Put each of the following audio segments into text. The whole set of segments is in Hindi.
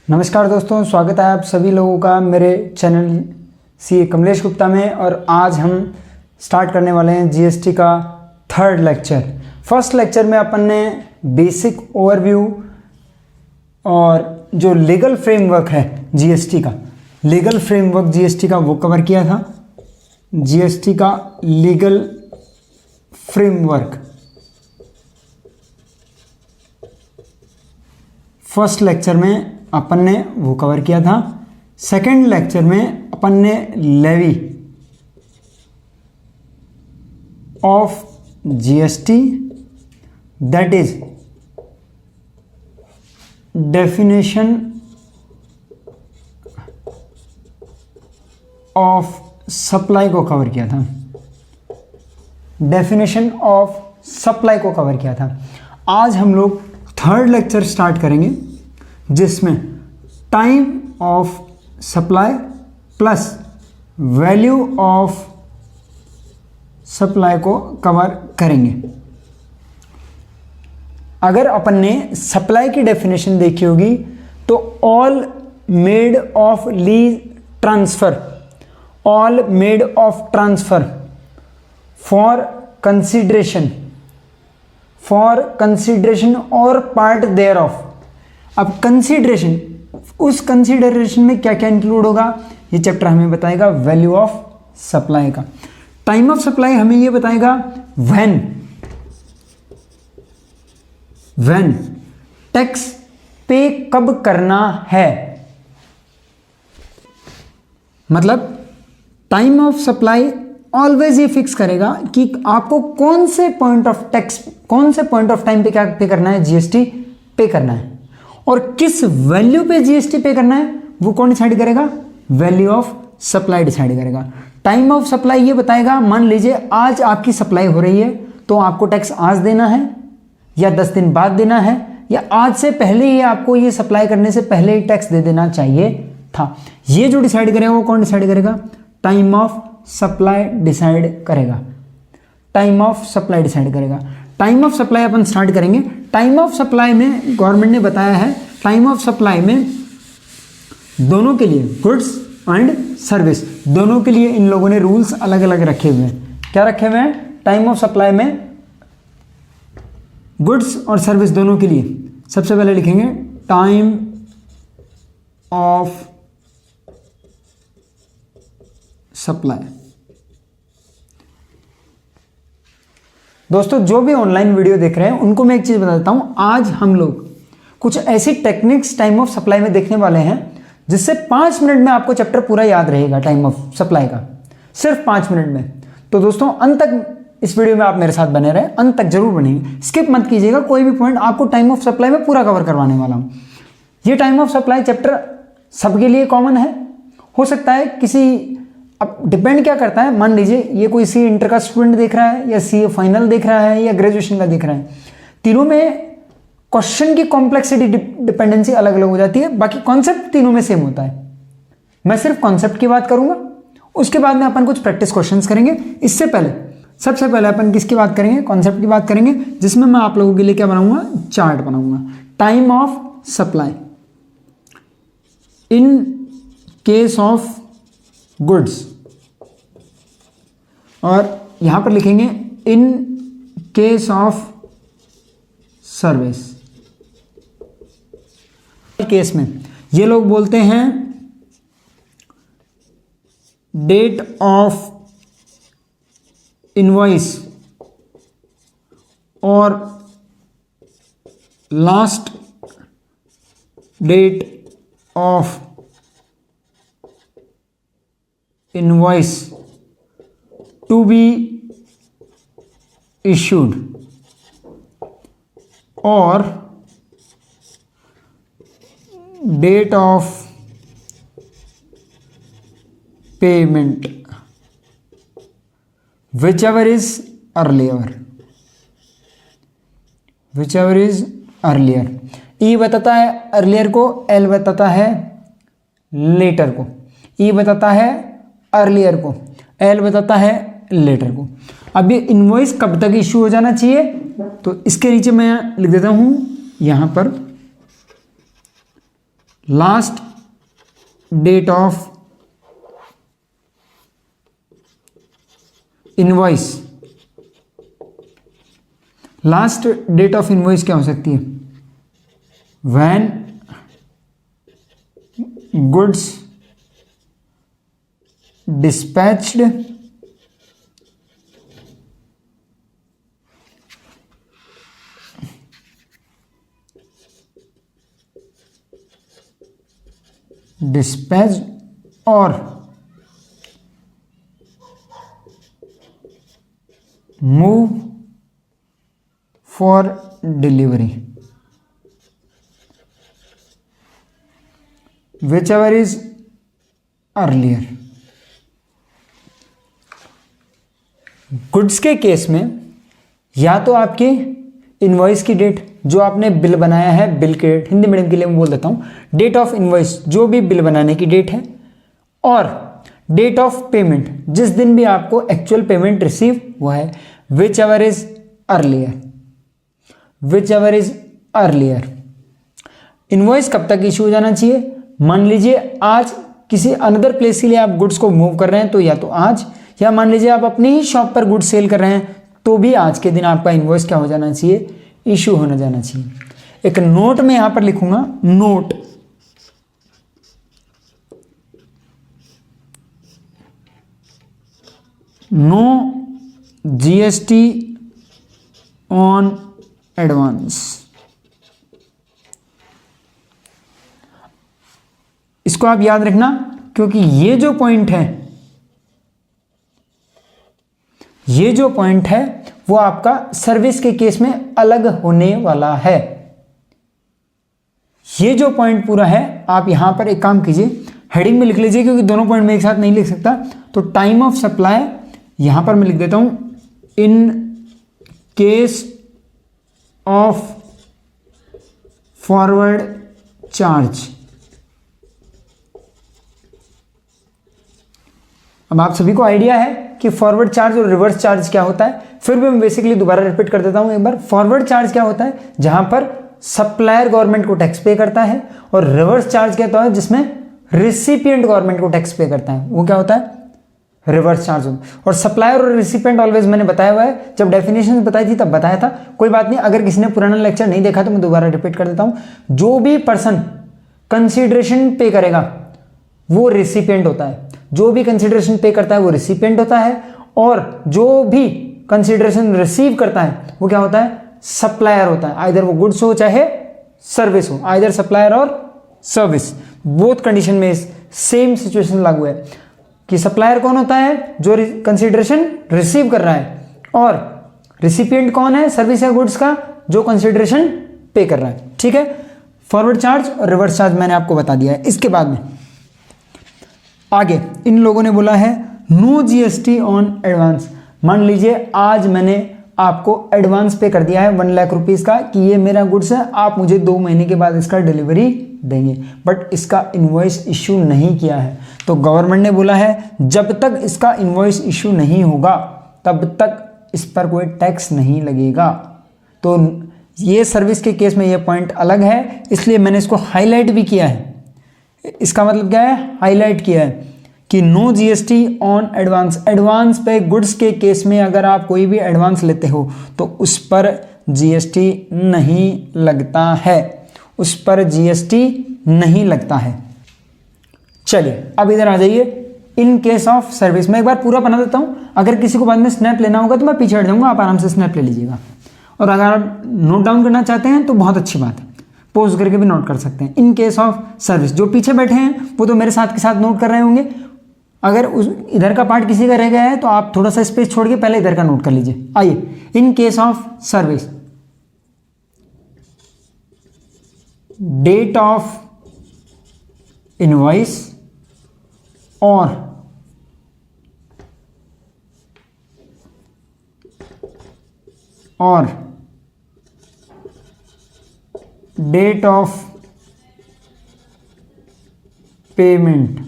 नमस्कार दोस्तों, स्वागत है आप सभी लोगों का मेरे चैनल सी कमलेश गुप्ता में। और आज हम स्टार्ट करने वाले हैं जीएसटी का थर्ड लेक्चर। फर्स्ट लेक्चर में अपन ने बेसिक ओवरव्यू और जो लीगल फ्रेमवर्क है जीएसटी का, लीगल फ्रेमवर्क जीएसटी का वो कवर किया था। जीएसटी का लीगल फ्रेमवर्क फर्स्ट लेक्चर में अपन ने वो कवर किया था। सेकंड लेक्चर में अपन ने levy of GST, that is definition of supply को कवर किया था। डेफिनेशन ऑफ सप्लाई को कवर किया था। आज हम लोग थर्ड लेक्चर स्टार्ट करेंगे जिसमें time of supply plus value of supply को कवर करेंगे। अगर अपन ने सप्लाई की डेफिनेशन देखी होगी तो all made of lease transfer, all made of transfer for consideration और पार्ट देयर ऑफ। अब कंसीडरेशन, उस कंसीडरेशन में क्या क्या इंक्लूड होगा ये चैप्टर हमें बताएगा। वैल्यू ऑफ सप्लाई का, टाइम ऑफ सप्लाई हमें ये बताएगा व्हेन टैक्स पे कब करना है। मतलब टाइम ऑफ सप्लाई ऑलवेज ये फिक्स करेगा कि आपको कौन से पॉइंट ऑफ टाइम पे क्या पे करना है, जीएसटी पे करना है, और किस वैल्यू पे जीएसटी पे करना है वो कौन डिसाइड करेगा, वैल्यू ऑफ सप्लाई डिसाइड करेगा। टाइम ऑफ सप्लाई ये बताएगा, मान लीजिए आज आपकी सप्लाई हो रही है तो आपको टैक्स आज देना है या 10 दिन बाद देना है, या आज से पहले ही आपको ये सप्लाई करने से पहले ही टैक्स दे देना चाहिए था। ये जो डिसाइड करेगा वो कौन डिसाइड करेगा, टाइम ऑफ सप्लाई डिसाइड करेगा। टाइम ऑफ सप्लाई डिसाइड करेगा। Time of supply upon start करेंगे। टाइम ऑफ सप्लाई में गवर्नमेंट ने बताया है, टाइम ऑफ सप्लाई में दोनों के लिए, गुड्स एंड सर्विस दोनों के लिए इन लोगों ने रूल्स अलग अलग रखे हुए हैं। क्या रखे हुए हैं टाइम ऑफ सप्लाई में, गुड्स और सर्विस दोनों के लिए। सबसे पहले लिखेंगे टाइम ऑफ सप्लाई। दोस्तों जो भी ऑनलाइन वीडियो देख रहे हैं उनको मैं एक चीज बता देता हूं, आज हम लोग कुछ ऐसी टेक्निक्स टाइम ऑफ सप्लाई में देखने वाले हैं जिससे 5 मिनट में आपको चैप्टर पूरा याद रहेगा टाइम ऑफ सप्लाई का, सिर्फ 5 मिनट में। तो दोस्तों अंत तक इस वीडियो में आप मेरे साथ बने रहे, अंत तक जरूर बनेंगे, स्किप मत कीजिएगा कोई भी पॉइंट, आपको टाइम ऑफ सप्लाई में पूरा कवर करवाने वाला हूं। ये टाइम ऑफ सप्लाई चैप्टर सबके लिए कॉमन है, हो सकता है किसी, अब डिपेंड क्या करता है, मान लीजिए ये कोई सी इंटर का स्टूडेंट देख रहा है या सी फाइनल देख रहा है या ग्रेजुएशन का देख रहा है, तीनों में क्वेश्चन की कॉम्प्लेक्सिटी डिपेंडेंसी अलग अलग हो जाती है, बाकी कॉन्सेप्ट तीनों में सेम होता है। मैं सिर्फ कॉन्सेप्ट की बात करूंगा, उसके बाद में अपन कुछ प्रैक्टिस क्वेश्चंस करेंगे। इससे पहले सबसे पहले अपन किसकी बात करेंगे, कॉन्सेप्ट की बात करेंगे, जिसमें मैं आप लोगों के लिए क्या बनाऊंगा, चार्ट बनाऊंगा। Time of supply in case of goods, और यहां पर लिखेंगे in case of service. Case में ये लोग बोलते हैं डेट ऑफ इनवॉइस और last date of invoice to be issued और date of payment whichever is earlier। ई बताता है अर्लियर को, एल बताता है लेटर को। ई बताता है अर्लियर को, एल बताता है लेटर को। अब ये इनवॉइस कब तक इश्यू हो जाना चाहिए, तो इसके नीचे मैं लिख देता हूं यहां पर last date of invoice, last date of invoice क्या हो सकती है? व्हेन गुड्स डिस्पैच्ड और move for delivery, whichever is earlier. Goods के केस में या तो आपके इनवॉइस की डेट, जो आपने बिल बनाया है, बिल के डेट, हिंदी मीडियम के लिए मैं बोल देता हूँ, डेट ऑफ इनवॉइस जो भी बिल बनाने की डेट है, और डेट ऑफ पेमेंट जिस दिन भी आपको एक्चुअल पेमेंट रिसीव हुआ है, which ever is earlier, which ever is earlier. Invoice कब तक इशू हो जाना चाहिए? मान लीजिए आज किसी अनदर प्लेस के लिए आप गुड्स को मूव कर रहे हैं तो या तो आज, या मान लीजिए आप अपनी ही शॉप पर गुड्स सेल कर रहे हैं तो भी आज के दिन आपका इनवॉइस क्या हो जाना चाहिए? इशू होना जाना चाहिए। एक नोट में यहां पर लिखूंगा, note, no GST on advance. इसको आप याद रखना, क्योंकि ये जो पॉइंट है, ये जो पॉइंट है वो आपका सर्विस के केस में अलग होने वाला है। ये जो पॉइंट पूरा है, आप यहां पर एक काम कीजिए, हेडिंग में लिख लीजिए, क्योंकि दोनों पॉइंट में एक साथ नहीं लिख सकता। तो टाइम ऑफ सप्लाई यहां पर मैं लिख देता हूं, इन केस ऑफ फॉरवर्ड चार्ज। अब आप सभी को आइडिया है कि फॉरवर्ड चार्ज और रिवर्स चार्ज क्या होता है। फिर भी मैं बेसिकली दोबारा रिपीट कर देता हूं एक बार। फॉरवर्ड चार्ज क्या होता है? जहां पर सप्लायर गवर्नमेंट को टैक्स पे करता है, और रिवर्स चार्ज क्या होता है? जिसमें रिसिपिएंट गवर्नमेंट को टैक्स पे करता है, वो क्या होता है? रिवर्स चार्ज होता है। और सप्लायर और रिसिपिएंट ऑलवेज मैंने बताया हुआ है, जब डेफिनेशन बताई थी तब बताया था। कोई बात नहीं, अगर किसी ने पुराना लेक्चर नहीं देखा तो मैं दोबारा रिपीट कर देता हूं। जो भी पर्सन कंसिडरेशन पे करेगा वो रिसिपिएंट होता है, जो भी कंसिडरेशन पे करता है वो रिसिपिएंट होता है, और जो भी कंसिडरेशन रिसीव करता है वो क्या होता है? सप्लायर होता है। आइदर वो गुड्स हो चाहे सर्विस हो, आइदर सप्लायर और सर्विस, बोथ कंडीशन में सेम सिचुएशन लागू है कि सप्लायर कौन होता है? जो कंसिडरेशन रिसीव कर रहा है, और रिसिपिएंट कौन है? सर्विस या गुड्स का, जो कंसिडरेशन पे कर रहा है। ठीक है, फॉरवर्ड चार्ज और रिवर्स चार्ज मैंने आपको बता दिया है। इसके बाद में आगे इन लोगों ने बोला है नो जीएसटी ऑन एडवांस। मान लीजिए आज मैंने आपको एडवांस पे कर दिया है 1 लाख रुपीस का कि ये मेरा गुड्स है, आप मुझे 2 महीने के बाद इसका डिलीवरी देंगे, बट इसका इनवॉइस इशू नहीं किया है। तो गवर्नमेंट ने बोला है जब तक इसका इनवॉइस इशू नहीं होगा तब तक इस पर कोई टैक्स नहीं लगेगा। तो ये सर्विस के केस में ये पॉइंट अलग है, इसलिए मैंने इसको हाईलाइट भी किया है। इसका मतलब क्या है? हाईलाइट किया है कि no GST on advance. Advance पे गुड्स के केस में अगर आप कोई भी एडवांस लेते हो तो उस पर जीएसटी नहीं लगता है, उस पर जीएसटी नहीं लगता है। चलिए अब इधर आ जाइए, इन केस ऑफ सर्विस। मैं एक बार पूरा बना देता हूं, अगर किसी को बाद में स्नैप लेना होगा तो मैं पीछे हट जाऊंगा, आप आराम से स्नैप ले लीजिएगा। और अगर आप नोट डाउन करना चाहते हैं तो बहुत अच्छी बात है, पोज करके भी नोट कर सकते हैं। इन केस ऑफ सर्विस, जो पीछे बैठे हैं वो तो मेरे साथ के साथ नोट कर रहे होंगे। अगर इधर का पार्ट किसी का रह गया है तो आप थोड़ा सा स्पेस छोड़ के पहले इधर का नोट कर लीजिए। आइए, in case of service, date of invoice और date of payment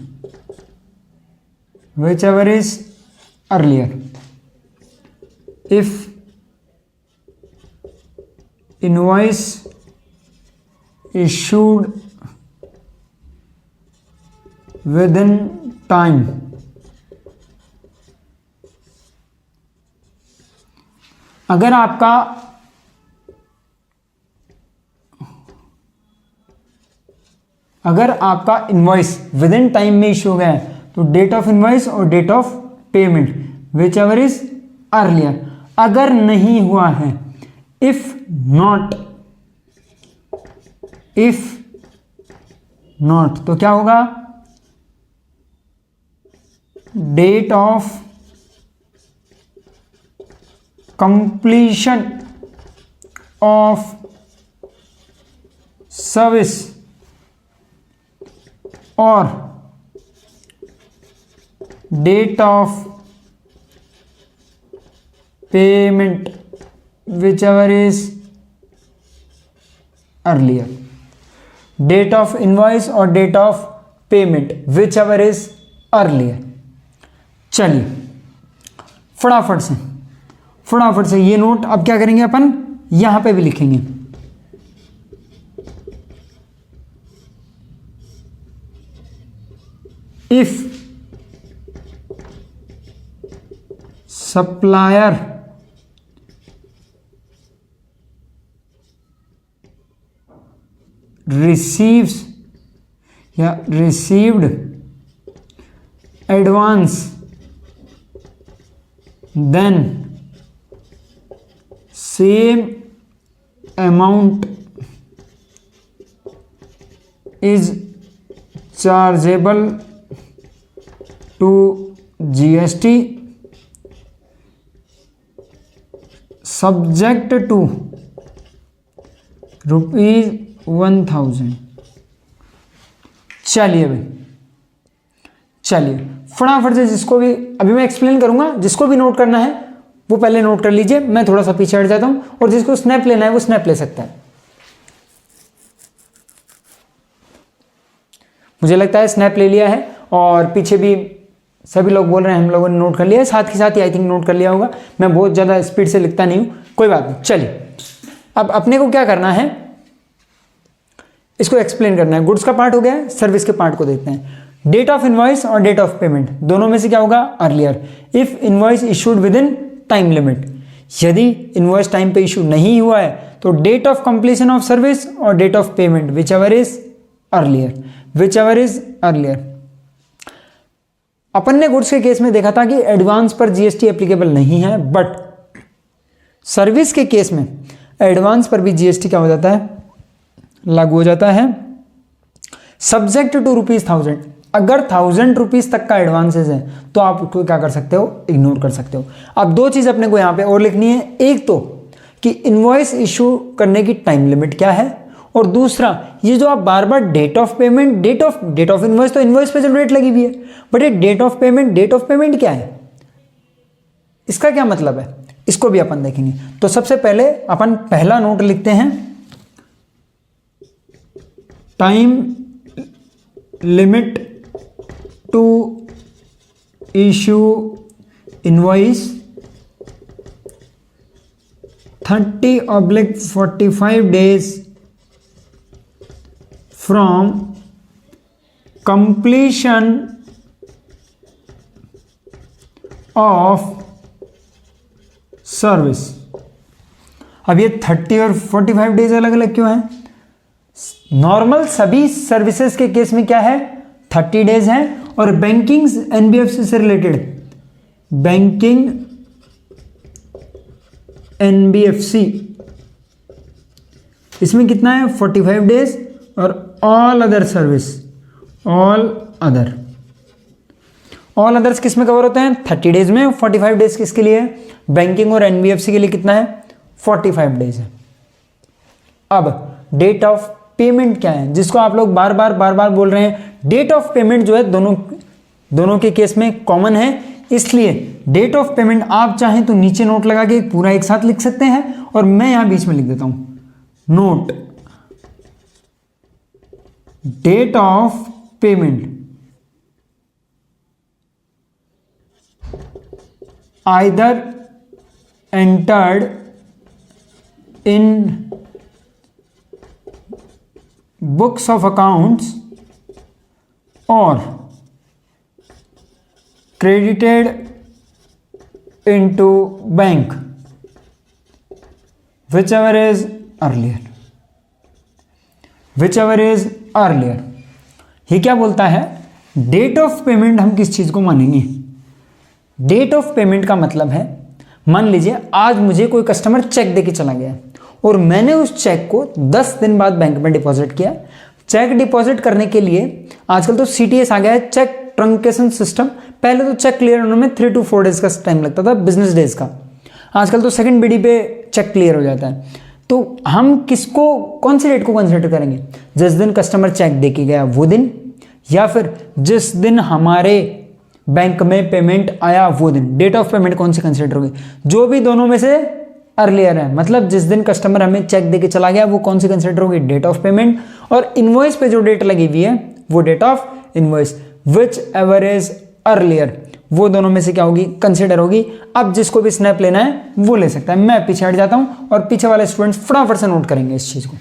whichever is earlier. If invoice issued within time. अगर आपका इनवॉइस विद इन टाइम में इशू हो गया है तो डेट ऑफ इनवॉइस और date of payment whichever is earlier. अगर नहीं हुआ है, इफ नॉट तो क्या होगा, date of completion of service और date of payment whichever is earlier. Date of invoice और date of payment whichever is earlier. चलिए फटाफट से ये नोट अब क्या करेंगे अपन, यहां पे भी लिखेंगे। If supplier received advance, then same amount is chargeable to GST subject to ₹1000। चलिए फटाफट से, जिसको भी अभी मैं एक्सप्लेन करूंगा, जिसको भी नोट करना है वो पहले नोट कर लीजिए, मैं थोड़ा सा पीछे हट जाता हूं, और जिसको स्नैप लेना है वो स्नैप ले सकता है। मुझे लगता है स्नैप ले लिया है, और पीछे भी सभी लोग बोल रहे हैं हम लोगों ने नोट कर लिया है, साथ ही आई थिंक नोट कर लिया होगा। मैं बहुत ज़्यादा स्पीड से लिखता नहीं हूं, कोई बात नहीं। चलिए अब अपने को क्या करना है, इसको एक्सप्लेन करना है। गुड्स का पार्ट हो गया है, सर्विस के पार्ट को देखते हैं। डेट ऑफ इनवॉइस और डेट ऑफ पेमेंट दोनों में से क्या होगा, earlier. If invoice issued within time limit, यदि इनवॉइस टाइम पे इशू नहीं हुआ है तो date of completion of service और date of payment whichever is earlier. अपन ने गुड्स के केस में देखा था कि एडवांस पर जीएसटी एप्लीकेबल नहीं है, बट सर्विस के केस में एडवांस पर भी जीएसटी क्या हो जाता है, लागू हो जाता है, सब्जेक्ट टू ₹1000। अगर 1000 रुपीज तक का एडवांसेस है तो आप उसको क्या कर सकते हो, इग्नोर कर सकते हो। अब दो चीज अपने को यहां पे और लिखनी है, एक तो कि इनवॉइस इशू करने की टाइम लिमिट क्या है, और दूसरा ये जो आप बार बार date of payment, date of invoice, तो इनवॉइस पे जो डेट लगी हुई है, बट ये डेट ऑफ पेमेंट क्या है, इसका क्या मतलब है, इसको भी अपन देखेंगे। तो सबसे पहले अपन पहला नोट लिखते हैं, time limit to issue invoice 30/45 days from completion of service. अब ये 30 और 45 डेज अलग अलग क्यों हैं? नॉर्मल सभी सर्विसेज के केस में क्या है, 30 डेज है, और बैंकिंग एनबीएफसी से रिलेटेड, बैंकिंग एनबीएफसी इसमें कितना है, 45 डेज, और all other service, all others किस में कवर होते हैं, 30 डेज में। 45 डेज किसके लिए है, बैंकिंग और एनबीएफसी के लिए कितना है, 45 डेज है। अब डेट ऑफ पेमेंट क्या है, जिसको आप लोग बार बार बोल रहे हैं। डेट ऑफ पेमेंट जो है दोनों के केस में कॉमन है, इसलिए डेट ऑफ पेमेंट आप चाहें तो नीचे नोट लगा के पूरा एक साथ लिख सकते हैं, और मैं यहां बीच में लिख देता हूं note date of payment either entered in books of accounts or credited into bank whichever is earlier, whichever is earlier। ये क्या बोलता है, डेट ऑफ पेमेंट हम किस चीज को मानेंगे? डेट ऑफ पेमेंट का मतलब है, मान लीजिए आज मुझे कोई कस्टमर चेक देके चला गया और मैंने उस चेक को 10 दिन बाद बैंक में डिपॉजिट किया। चेक डिपॉजिट करने के लिए आजकल तो CTS आ गया है, चेक ट्रंकेशन सिस्टम। पहले तो चेक क्लियर होने में 3 to 4 डेज का टाइम लगता था, बिजनेस डेज का। आजकल तो सेकंड BD पे चेक क्लियर हो जाता है। तो हम किसको, कौन सी डेट को कंसिडर करेंगे? जिस दिन कस्टमर चेक दे के गया वो दिन, या फिर जिस दिन हमारे बैंक में पेमेंट आया वो दिन। डेट ऑफ पेमेंट कौन सी कंसिडर होगी? जो भी दोनों में से अर्लियर है, मतलब जिस दिन कस्टमर हमें चेक देके चला गया वो कौन सी कंसिडर होगी? Date of payment. और इनवॉइस पे जो डेट लगी हुई है वो date of invoice, whichever is earlier, वो दोनों में से क्या होगी? कंसिडर होगी। अब जिसको भी स्नैप लेना है वो ले सकता है। मैं पीछे हट जाता हूं और पीछे वाले स्टूडेंट्स फटाफट से नोट करेंगे इस चीज को।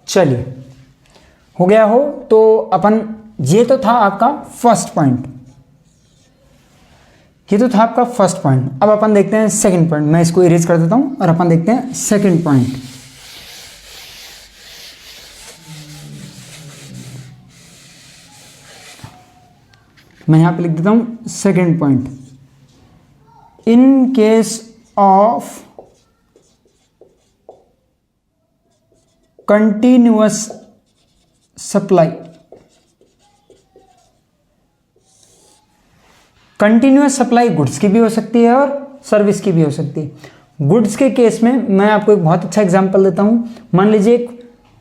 चलिए, हो गया हो तो अपन, ये तो था आपका फर्स्ट पॉइंट, ये तो था आपका फर्स्ट पॉइंट। अब अपन देखते हैं सेकंड पॉइंट। मैं इसको इरेज कर देता हूं और अपन देखते हैं सेकंड पॉइंट। मैं यहां पे लिख देता हूं second point. In case of continuous supply, continuous supply goods की भी हो सकती है और सर्विस की भी हो सकती है। गुड्स के केस में मैं आपको एक बहुत अच्छा एग्जांपल देता हूं। मान लीजिए एक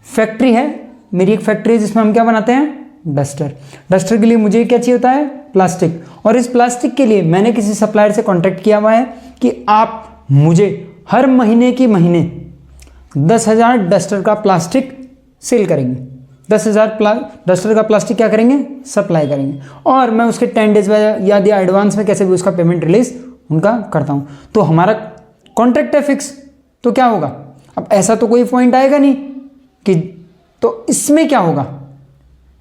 फैक्ट्री है, मेरी एक फैक्ट्री है जिसमें हम क्या बनाते हैं? डस्टर। डस्टर के लिए मुझे क्या चाहिए होता है? प्लास्टिक। और इस प्लास्टिक के लिए मैंने किसी सप्लायर से कॉन्टैक्ट किया हुआ है कि आप मुझे हर महीने की महीने 10,000 डस्टर का प्लास्टिक सेल करेंगे। 10,000 डस्टर का प्लास्टिक क्या करेंगे? सप्लाई करेंगे। और मैं उसके 10 डेज या दिया एडवांस में कैसे भी उसका पेमेंट रिलीज उनका करता हूं। तो हमारा कॉन्ट्रैक्ट है फिक्स, तो क्या होगा? अब ऐसा तो कोई पॉइंट आएगा नहीं कि, तो इसमें क्या होगा?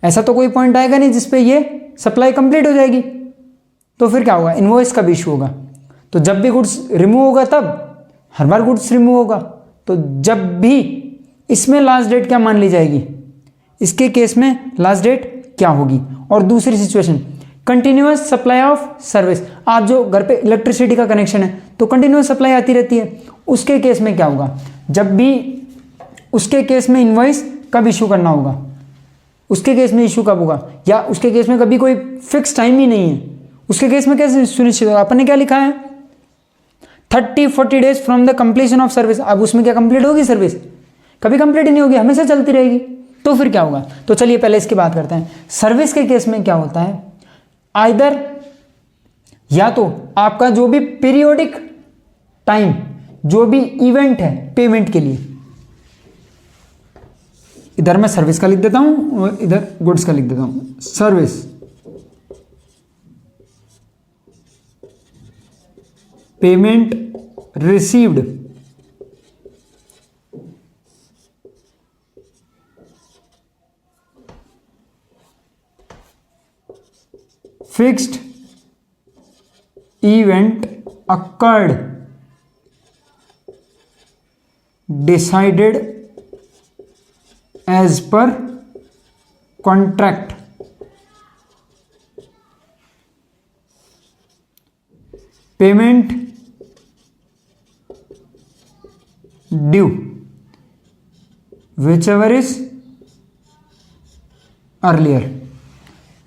ऐसा तो कोई पॉइंट आएगा नहीं जिसपे ये सप्लाई कंप्लीट हो जाएगी। तो फिर क्या होगा? इनवॉइस का भी इशू होगा। तो जब भी गुड्स रिमूव होगा तब हर बार गुड्स रिमूव होगा। तो जब भी इसमें लास्ट डेट क्या मान ली जाएगी? इसके केस में लास्ट डेट क्या होगी? और दूसरी situation, continuous supply of service. आप जो घर पे इलेक्ट्रिसिटी का कनेक्शन है तो कंटिन्यूअस सप्लाई आती रहती है, उसके केस में क्या होगा? जब भी उसके केस में इनवॉइस कब इशू करना होगा? उसके केस में इशू कब होगा? या उसके केस में कभी कोई फिक्स टाइम ही नहीं है, उसके केस में कैसे सुनिश्चित होगा? अपन ने क्या लिखा है? 30-40 days from the completion of service. अब उसमें क्या कंप्लीट होगी सर्विस? कभी कंप्लीट ही नहीं होगी, हमेशा चलती रहेगी। तो फिर क्या होगा? तो चलिए पहले इसकी बात करते हैं। सर्विस के केस में क्या होता है? आइदर या तो आपका जो भी पीरियोडिक टाइम, जो भी इवेंट है पेमेंट के लिए, इधर मैं सर्विस का लिख देता हूं और इधर गुड्स का लिख देता हूं। Service payment received fixed event occurred decided as per contract payment due whichever is earlier,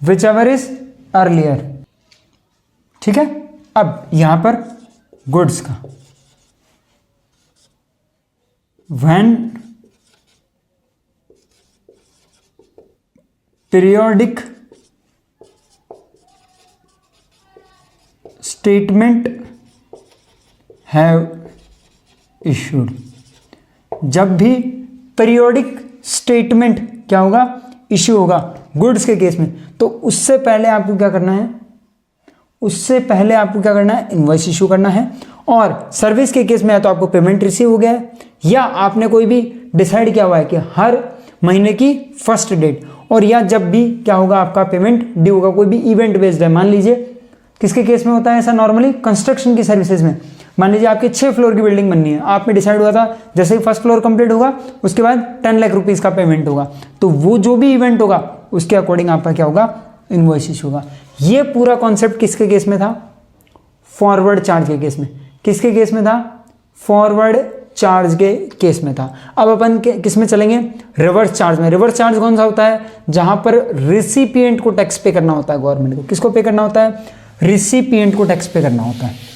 whichever is earlier। ठीक है। अब यहां पर गुड्स का, when periodic statement have issued, जब भी पीरियोडिक स्टेटमेंट क्या होगा? इश्यू होगा गुड्स के केस में, तो उससे पहले आपको क्या करना है? उससे पहले आपको क्या करना है? इनवॉइस इशू करना है। और सर्विस के केस में या तो आपको पेमेंट रिसीव हो गया है, या आपने कोई भी डिसाइड किया हुआ है कि हर महीने की फर्स्ट डेट, और या जब भी क्या होगा आपका पेमेंट ड्यू होगा, कोई भी इवेंट बेस्ड है। मान लीजिए किसके केस में होता है ऐसा नॉर्मली, कंस्ट्रक्शन की सर्विसेज में। मान लीजिए आपकी 6 फ्लोर की बिल्डिंग बननी है, आप में डिसाइड हुआ था जैसे ही फर्स्ट फ्लोर कंप्लीट होगा उसके बाद 10 लाख रुपीज़ का पेमेंट होगा, तो वो जो भी इवेंट होगा उसके अकॉर्डिंग आपका क्या होगा, इनवॉइस इशू होगा। ये पूरा कॉन्सेप्ट किसके केस में था, फॉरवर्ड चार्ज के केस में। किसके केस में था, फॉरवर्ड चार्ज के केस में था। अब अपन किस में चलेंगे, रिवर्स चार्ज में। रिवर्स चार्ज कौन सा होता है, जहां पर रिसिपिएंट को टैक्स पे करना होता है गवर्नमेंट को। किसको पे करना होता है, रिसिपिएंट को टैक्स पे करना होता है।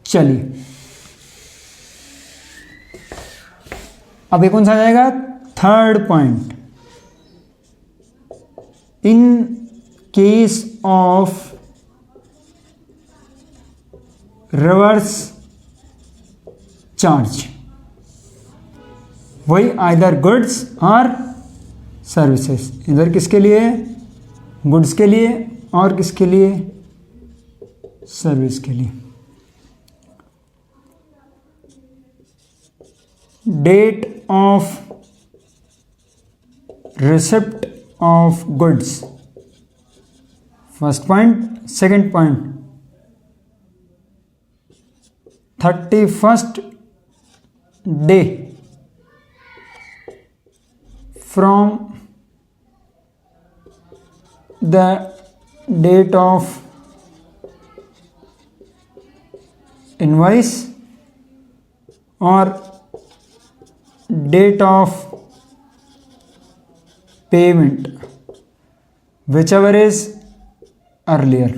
चलिए अब ये कौन सा आ जाएगा, third point. In case of reverse charge, वही आइदर गुड्स और सर्विसेज, इधर किसके लिए, गुड्स के लिए और किसके लिए, सर्विस के लिए। Date of receipt of goods, first point. Second point, 31st day from the date of invoice और date of payment, whichever is earlier।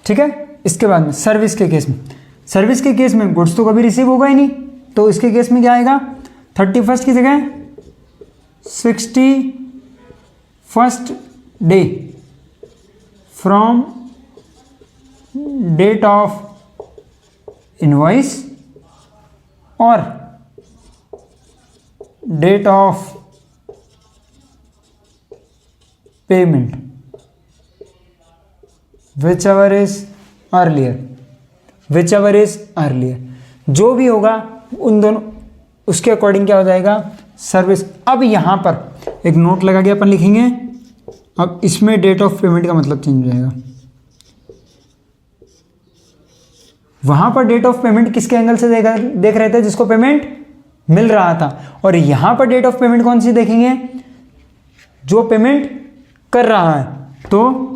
ठीक है। इसके बाद में सर्विस के केस में, सर्विस के केस में गुड्स तो कभी रिसीव होगा ही नहीं, तो इसके केस में क्या आएगा, 31st की जगह 61st day from date of invoice और date of payment, whichever is earlier, whichever is earlier, जो भी होगा उन दोनों उसके अकॉर्डिंग क्या हो जाएगा, सर्विस। अब यहां पर एक नोट लगा के अपन लिखेंगे, अब इसमें डेट ऑफ पेमेंट का मतलब चेंज हो जाएगा। वहां पर डेट ऑफ पेमेंट किसके एंगल से देख रहे थे, जिसको पेमेंट मिल रहा था, और यहां पर डेट ऑफ पेमेंट कौन सी देखेंगे, जो पेमेंट कर रहा है। तो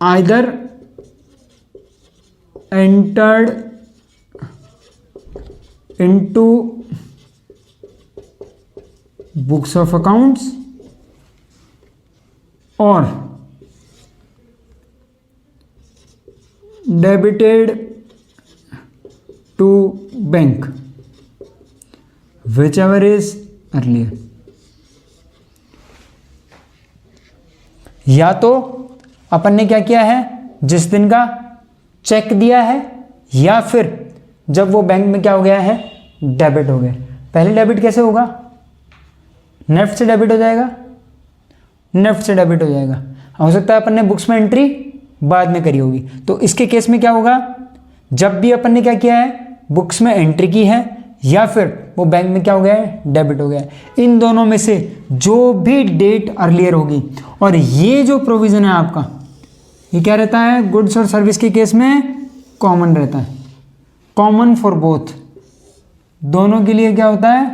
either entered into books of accounts और debited to bank, whichever is earlier। या तो अपन ने क्या किया है, जिस दिन का चेक दिया है, या फिर जब वो बैंक में क्या हो गया है, डेबिट हो गया। पहले डेबिट कैसे होगा, नेफ्ट से डेबिट हो जाएगा, नेफ्ट से डेबिट हो जाएगा। हो सकता है अपन ने बुक्स में एंट्री बाद में करी होगी, तो इसके केस में क्या होगा, जब भी अपन ने क्या किया है, बुक्स में एंट्री की है या फिर वो बैंक में क्या हो गया है, डेबिट हो गया है, इन दोनों में से जो भी डेट अर्लियर होगी। और ये जो प्रोविजन है आपका, ये क्या रहता है, गुड्स और सर्विस के केस में कॉमन रहता है, कॉमन फॉर बोथ, दोनों के लिए क्या होता है,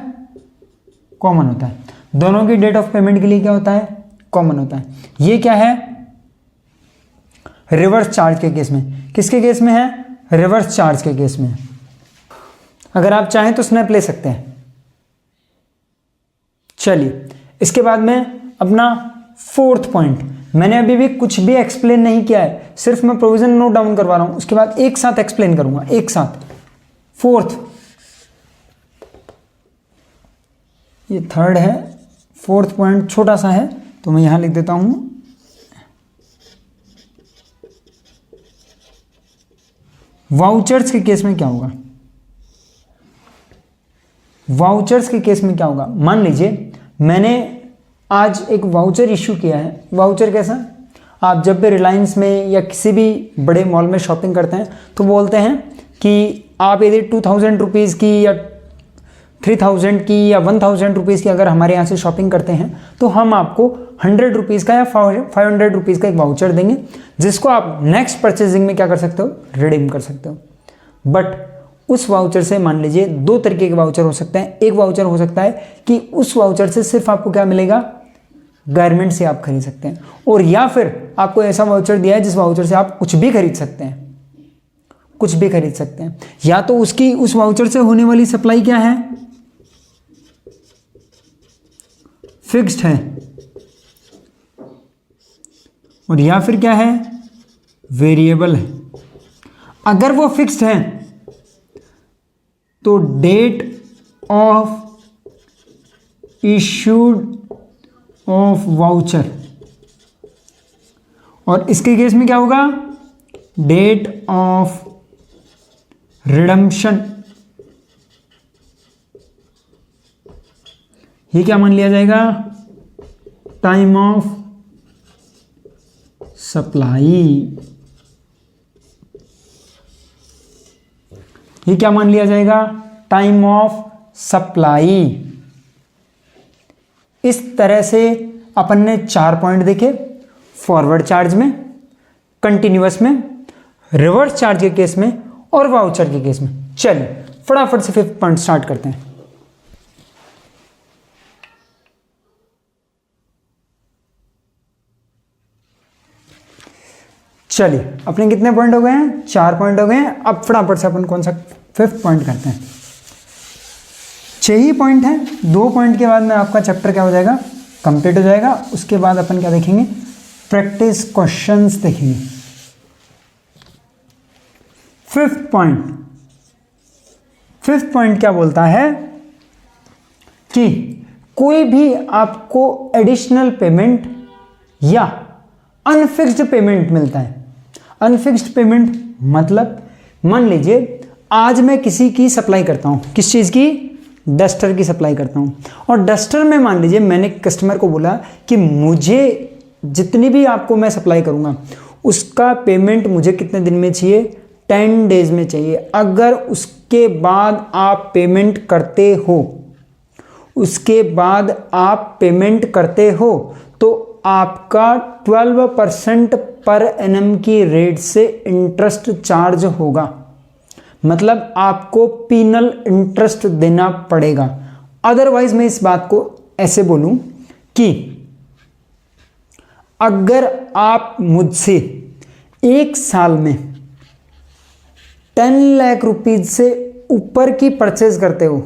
कॉमन होता है। दोनों की डेट ऑफ पेमेंट के लिए क्या होता है, कॉमन होता है। ये क्या है, रिवर्स चार्ज के केस में। किसके केस में है, रिवर्स चार्ज के केस में। अगर आप चाहें तो स्नैप ले सकते हैं। चलिए इसके बाद में अपना फोर्थ पॉइंट, मैंने अभी भी कुछ भी एक्सप्लेन नहीं किया है, सिर्फ मैं प्रोविजन नोट डाउन करवा रहा हूं, उसके बाद एक साथ एक्सप्लेन करूंगा, एक साथ। फोर्थ, ये थर्ड है, फोर्थ पॉइंट छोटा सा है तो मैं यहां लिख देता हूं, वाउचर्स के केस में क्या होगा? वाउचर्स के केस में क्या होगा? मान लीजिए मैंने आज एक वाउचर इशू किया है। वाउचर कैसा? आप जब भी रिलायंस में या किसी भी बड़े मॉल में शॉपिंग करते हैं तो बोलते हैं कि आप यदि 2000 रुपीज़ की या 3000 की या 1000 रुपीज़ की अगर हमारे यहाँ से शॉपिंग करते हैं तो हम आपको 100 रुपीज़ का या 500 रुपीज़ का एक वाउचर देंगे, जिसको आप नेक्स्ट परचेजिंग में क्या कर सकते हो? रिडीम कर सकते हो। बट उस वाउचर से मान लीजिए दो तरीके के वाउचर हो सकते हैं। एक वाउचर हो सकता है कि उस वाउचर से सिर्फ आपको क्या मिलेगा? गारमेंट से आप खरीद सकते हैं, और या फिर आपको ऐसा वाउचर दिया है जिस वाउचर से आप कुछ भी खरीद सकते हैं, कुछ भी खरीद सकते हैं। या तो उसकी उस वाउचर से होने वाली सप्लाई क्या है? फिक्स्ड है, और या फिर क्या है? वेरिएबल है। अगर वो फिक्स्ड है तो date of issued of voucher, और इसके केस में क्या होगा? Date of redemption. ये क्या मान लिया जाएगा? Time of supply. ये क्या मान लिया जाएगा? Time of supply. इस तरह से अपन ने 4 पॉइंट देखे, फॉरवर्ड चार्ज में, कंटिन्यूअस में, रिवर्स चार्ज के केस में और वाउचर के केस में। चलिए फटाफट से 5th पॉइंट स्टार्ट करते हैं। चलिए अपने कितने पॉइंट हो गए हैं? 4 पॉइंट हो गए हैं। अब फटाफट से अपन कौन सा 5th पॉइंट करते हैं। 6 ही पॉइंट है, 2 पॉइंट के बाद में आपका चैप्टर क्या हो जाएगा? कंप्लीट हो जाएगा। उसके बाद अपन क्या देखेंगे? प्रैक्टिस क्वेश्चंस देखेंगे। 5th पॉइंट क्या बोलता है कि कोई भी आपको एडिशनल पेमेंट या अनफिक्स्ड पेमेंट मिलता है। अनफिक्स्ड पेमेंट मतलब मान लीजिए आज मैं किसी की सप्लाई करता हूं, किस चीज की? डस्टर की सप्लाई करता हूं, और डस्टर में मान लीजिए मैंने कस्टमर को बोला कि मुझे जितनी भी आपको मैं सप्लाई करूंगा उसका पेमेंट मुझे कितने दिन में चाहिए? 10 डेज में चाहिए। अगर उसके बाद आप पेमेंट करते हो, उसके बाद आप पेमेंट करते हो तो आपका 12% पर एनम की रेट से इंटरेस्ट चार्ज होगा। मतलब आपको पीनल इंटरेस्ट देना पड़ेगा। अदरवाइज मैं इस बात को ऐसे बोलूं कि अगर आप मुझसे 1 साल में 10 लाख रुपीज से ऊपर की परचेज करते हो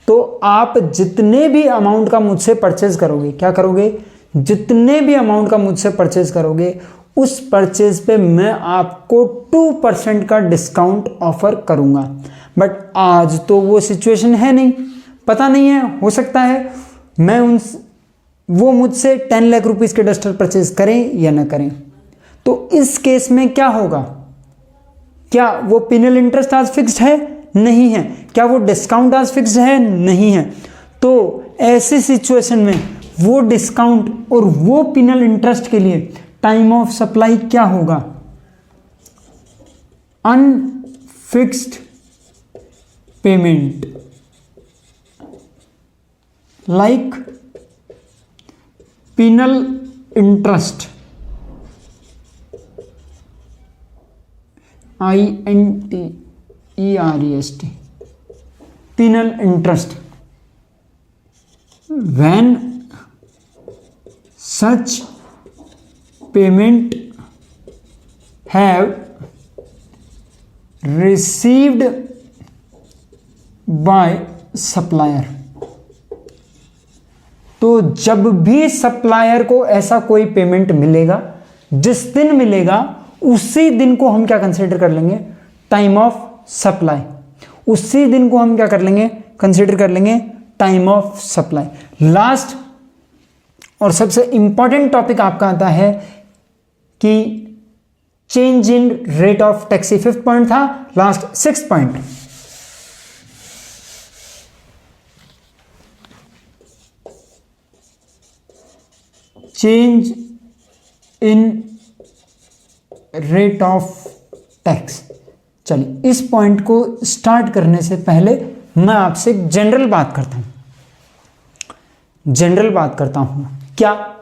तो आप जितने भी अमाउंट का मुझसे परचेज करोगे, क्या करोगे? जितने भी अमाउंट का मुझसे परचेज करोगे उस परचेज पे मैं आपको 2% का डिस्काउंट ऑफर करूंगा। बट आज तो वो सिचुएशन है नहीं, पता नहीं है, हो सकता है मैं वो मुझसे 10 लाख रुपीस के डस्टर परचेज करें या ना करें। तो इस केस में क्या होगा? क्या वो पिनल इंटरेस्ट आज फिक्स्ड है? नहीं है। क्या वो डिस्काउंट आज फिक्स्ड है? नहीं है। तो ऐसी सिचुएशन में वो डिस्काउंट और वो पिनल इंटरेस्ट के लिए टाइम ऑफ सप्लाई क्या होगा? Unfixed payment. Like penal interest, INTEREST, penal interest, when such payment have received by supplier। तो जब भी सप्लायर को ऐसा कोई पेमेंट मिलेगा, जिस दिन मिलेगा उसी दिन को हम क्या कंसीडर कर लेंगे? Time of supply. उसी दिन को हम क्या कर लेंगे? कंसीडर कर लेंगे टाइम ऑफ सप्लाई। लास्ट और सबसे इंपॉर्टेंट टॉपिक आपका आता है कि change in rate of tax, 5th point था, last 6th point. Change in rate of tax. चलिए इस पॉइंट को स्टार्ट करने से पहले मैं आपसे एक जनरल बात करता हूं। जनरल बात करता हूं क्या?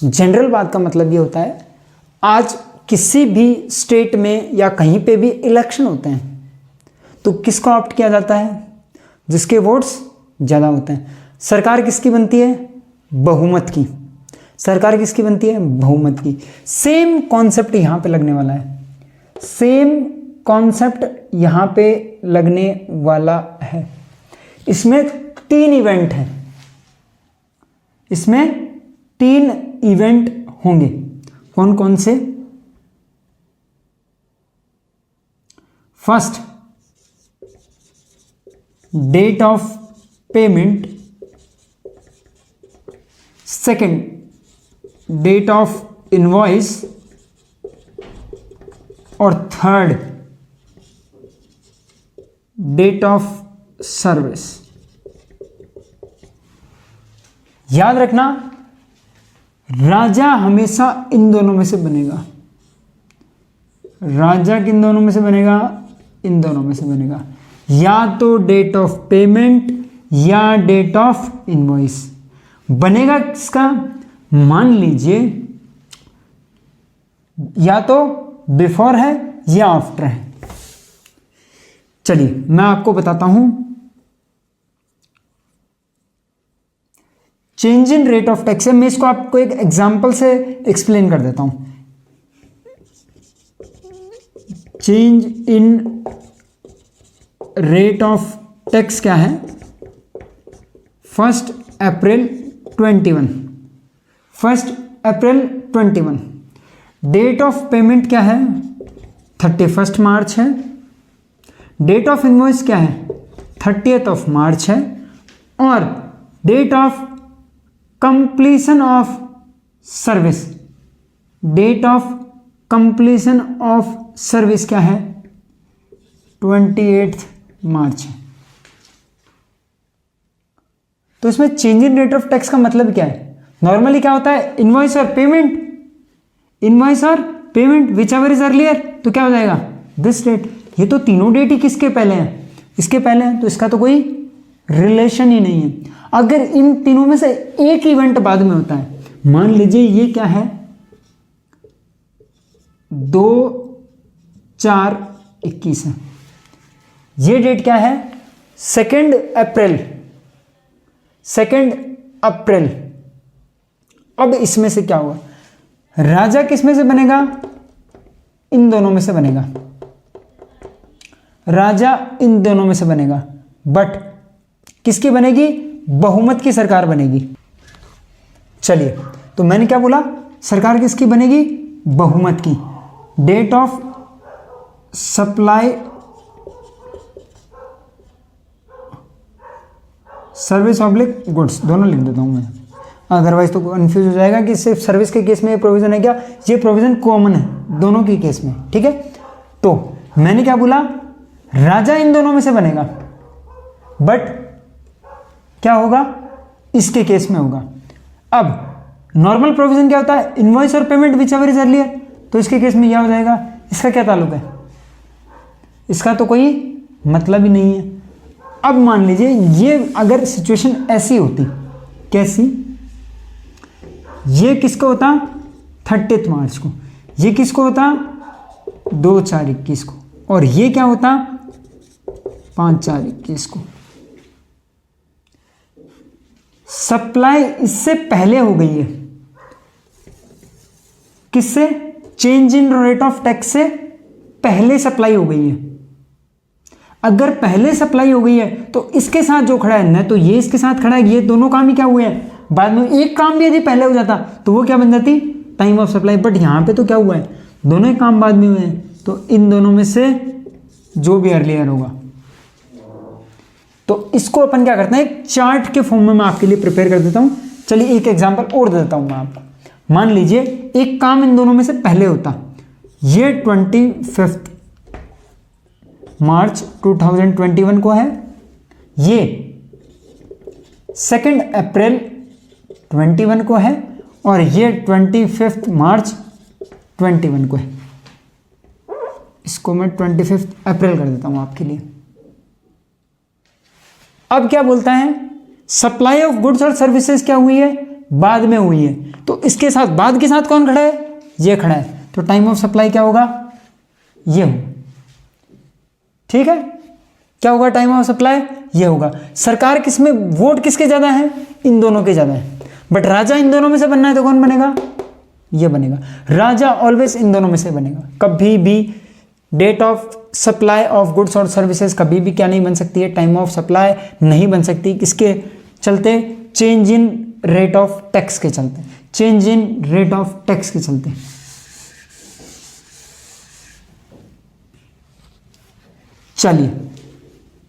जनरल बात का मतलब ये होता है, आज किसी भी स्टेट में या कहीं पे भी इलेक्शन होते हैं तो किसको ऑप्ट किया जाता है? जिसके वोट्स ज़्यादा होते हैं। सरकार किसकी बनती है? बहुमत की। सरकार किसकी बनती है? बहुमत की। सेम कॉन्सेप्ट यहां पे लगने वाला है, सेम कॉन्सेप्ट यहां पे लगने वाला है। इसमें 3 इवेंट हैं, इसमें 3 इवेंट होंगे। कौन कौन से? First, date of payment. Second, date of invoice. और थर्ड, डेट ऑफ सर्विस। याद रखना, राजा हमेशा इन दोनों में से बनेगा। राजा किन दोनों में से बनेगा? इन दोनों में से बनेगा, या तो डेट ऑफ पेमेंट या डेट ऑफ इनवॉइस बनेगा। किसका? मान लीजिए या तो बिफोर है या आफ्टर है। चलिए मैं आपको बताता हूं। Change in rate of tax है, मैं इसको आपको एक एग्जांपल से एक्सप्लेन कर देता हूं। Change in rate of tax क्या है? 1 अप्रैल 21, 1 अप्रैल 21। डेट ऑफ पेमेंट क्या है? 31 मार्च है। डेट ऑफ इनवॉइस क्या है? 30th ऑफ मार्च है। और date of completion of service, date of completion of service क्या है? 28 मार्च है। तो इसमें change in rate of tax का मतलब क्या है? नॉर्मली क्या होता है? इनवॉइस और पेमेंट, इनवॉइस और payment whichever is earlier, तो क्या हो जाएगा? This date. ये तो तीनों डेट ही किसके पहले हैं? इसके पहले हैं, तो इसका तो कोई रिलेशन ही नहीं है। अगर इन तीनों में से एक इवेंट बाद में होता है, मान लीजिए ये क्या है, 2/4/21 है, ये डेट क्या है? 2 अप्रैल, 2 अप्रैल। अब इसमें से क्या हुआ? राजा किस में से बनेगा? इन दोनों में से बनेगा। राजा इन दोनों में से बनेगा, बट किसकी बनेगी? बहुमत की सरकार बनेगी। चलिए, तो मैंने क्या बोला? सरकार किसकी बनेगी? बहुमत की। Date of supply service oblique goods, दोनों लिख देता हूं मैं, अदरवाइज तो कंफ्यूज हो जाएगा कि सिर्फ सर्विस के केस में ये प्रोविजन है क्या। ये प्रोविजन कॉमन है दोनों के केस में, ठीक है। तो मैंने क्या बोला? राजा इन दोनों में से बनेगा, बट क्या होगा? इसके केस में होगा। अब नॉर्मल प्रोविजन क्या होता है? इनवॉइस और payment whichever is earlier, तो इसके केस में यह हो जाएगा। इसका क्या ताल्लुक है? इसका तो कोई मतलब ही नहीं है। अब मान लीजिए ये अगर सिचुएशन ऐसी होती, कैसी? ये किसको होता? 30 मार्च को। ये किसको होता? 2/4/21 को। और ये क्या होता? 5/4/21 को। सप्लाई इससे पहले हो गई है। किससे? Change in rate of tax से पहले सप्लाई हो गई है। अगर पहले सप्लाई हो गई है तो इसके साथ जो खड़ा है, न तो ये इसके साथ खड़ा है, ये दोनों काम ही क्या हुए हैं बाद में। एक काम भी यदि पहले हो जाता तो वो क्या बन जाती? Time of supply. बट यहां पे तो क्या हुआ है? दोनों ही काम बाद में हुए हैं, तो इन दोनों में से जो भी अर्लियर होगा। तो इसको अपन क्या करते हैं, एक चार्ट के फॉर्म में मैं आपके लिए प्रिपेयर कर देता हूं। चलिए एक एग्जांपल और देता हूं मैं आपको। मान लीजिए एक काम इन दोनों में से पहले होता, ये 25 मार्च 2021 को है, ये 2 अप्रैल 21 को है, और ये 25 मार्च 21 को है। इसको मैं 25 अप्रैल कर देता हूं आपके लिए। अब क्या बोलता है, सप्लाई ऑफ गुड्स और सर्विसेज क्या हुई है, बाद में हुई है, तो इसके साथ बाद के साथ कौन खड़ा है, ये खड़ा है, तो टाइम ऑफ सप्लाई क्या होगा, ये होगा। ठीक है, क्या होगा टाइम ऑफ सप्लाई, ये होगा। सरकार किसमें, वोट किसके ज्यादा है, इन दोनों के ज्यादा है, बट राजा इन दोनों में से बनना है तो कौन बनेगा, ये बनेगा। राजा ऑलवेज इन दोनों में से बनेगा, कभी भी date of supply of goods और सर्विसेज कभी भी क्या नहीं बन सकती है, टाइम ऑफ सप्लाई नहीं बन सकती। किसके चलते, change in rate of tax के चलते, change in rate of tax के चलते। चलिए,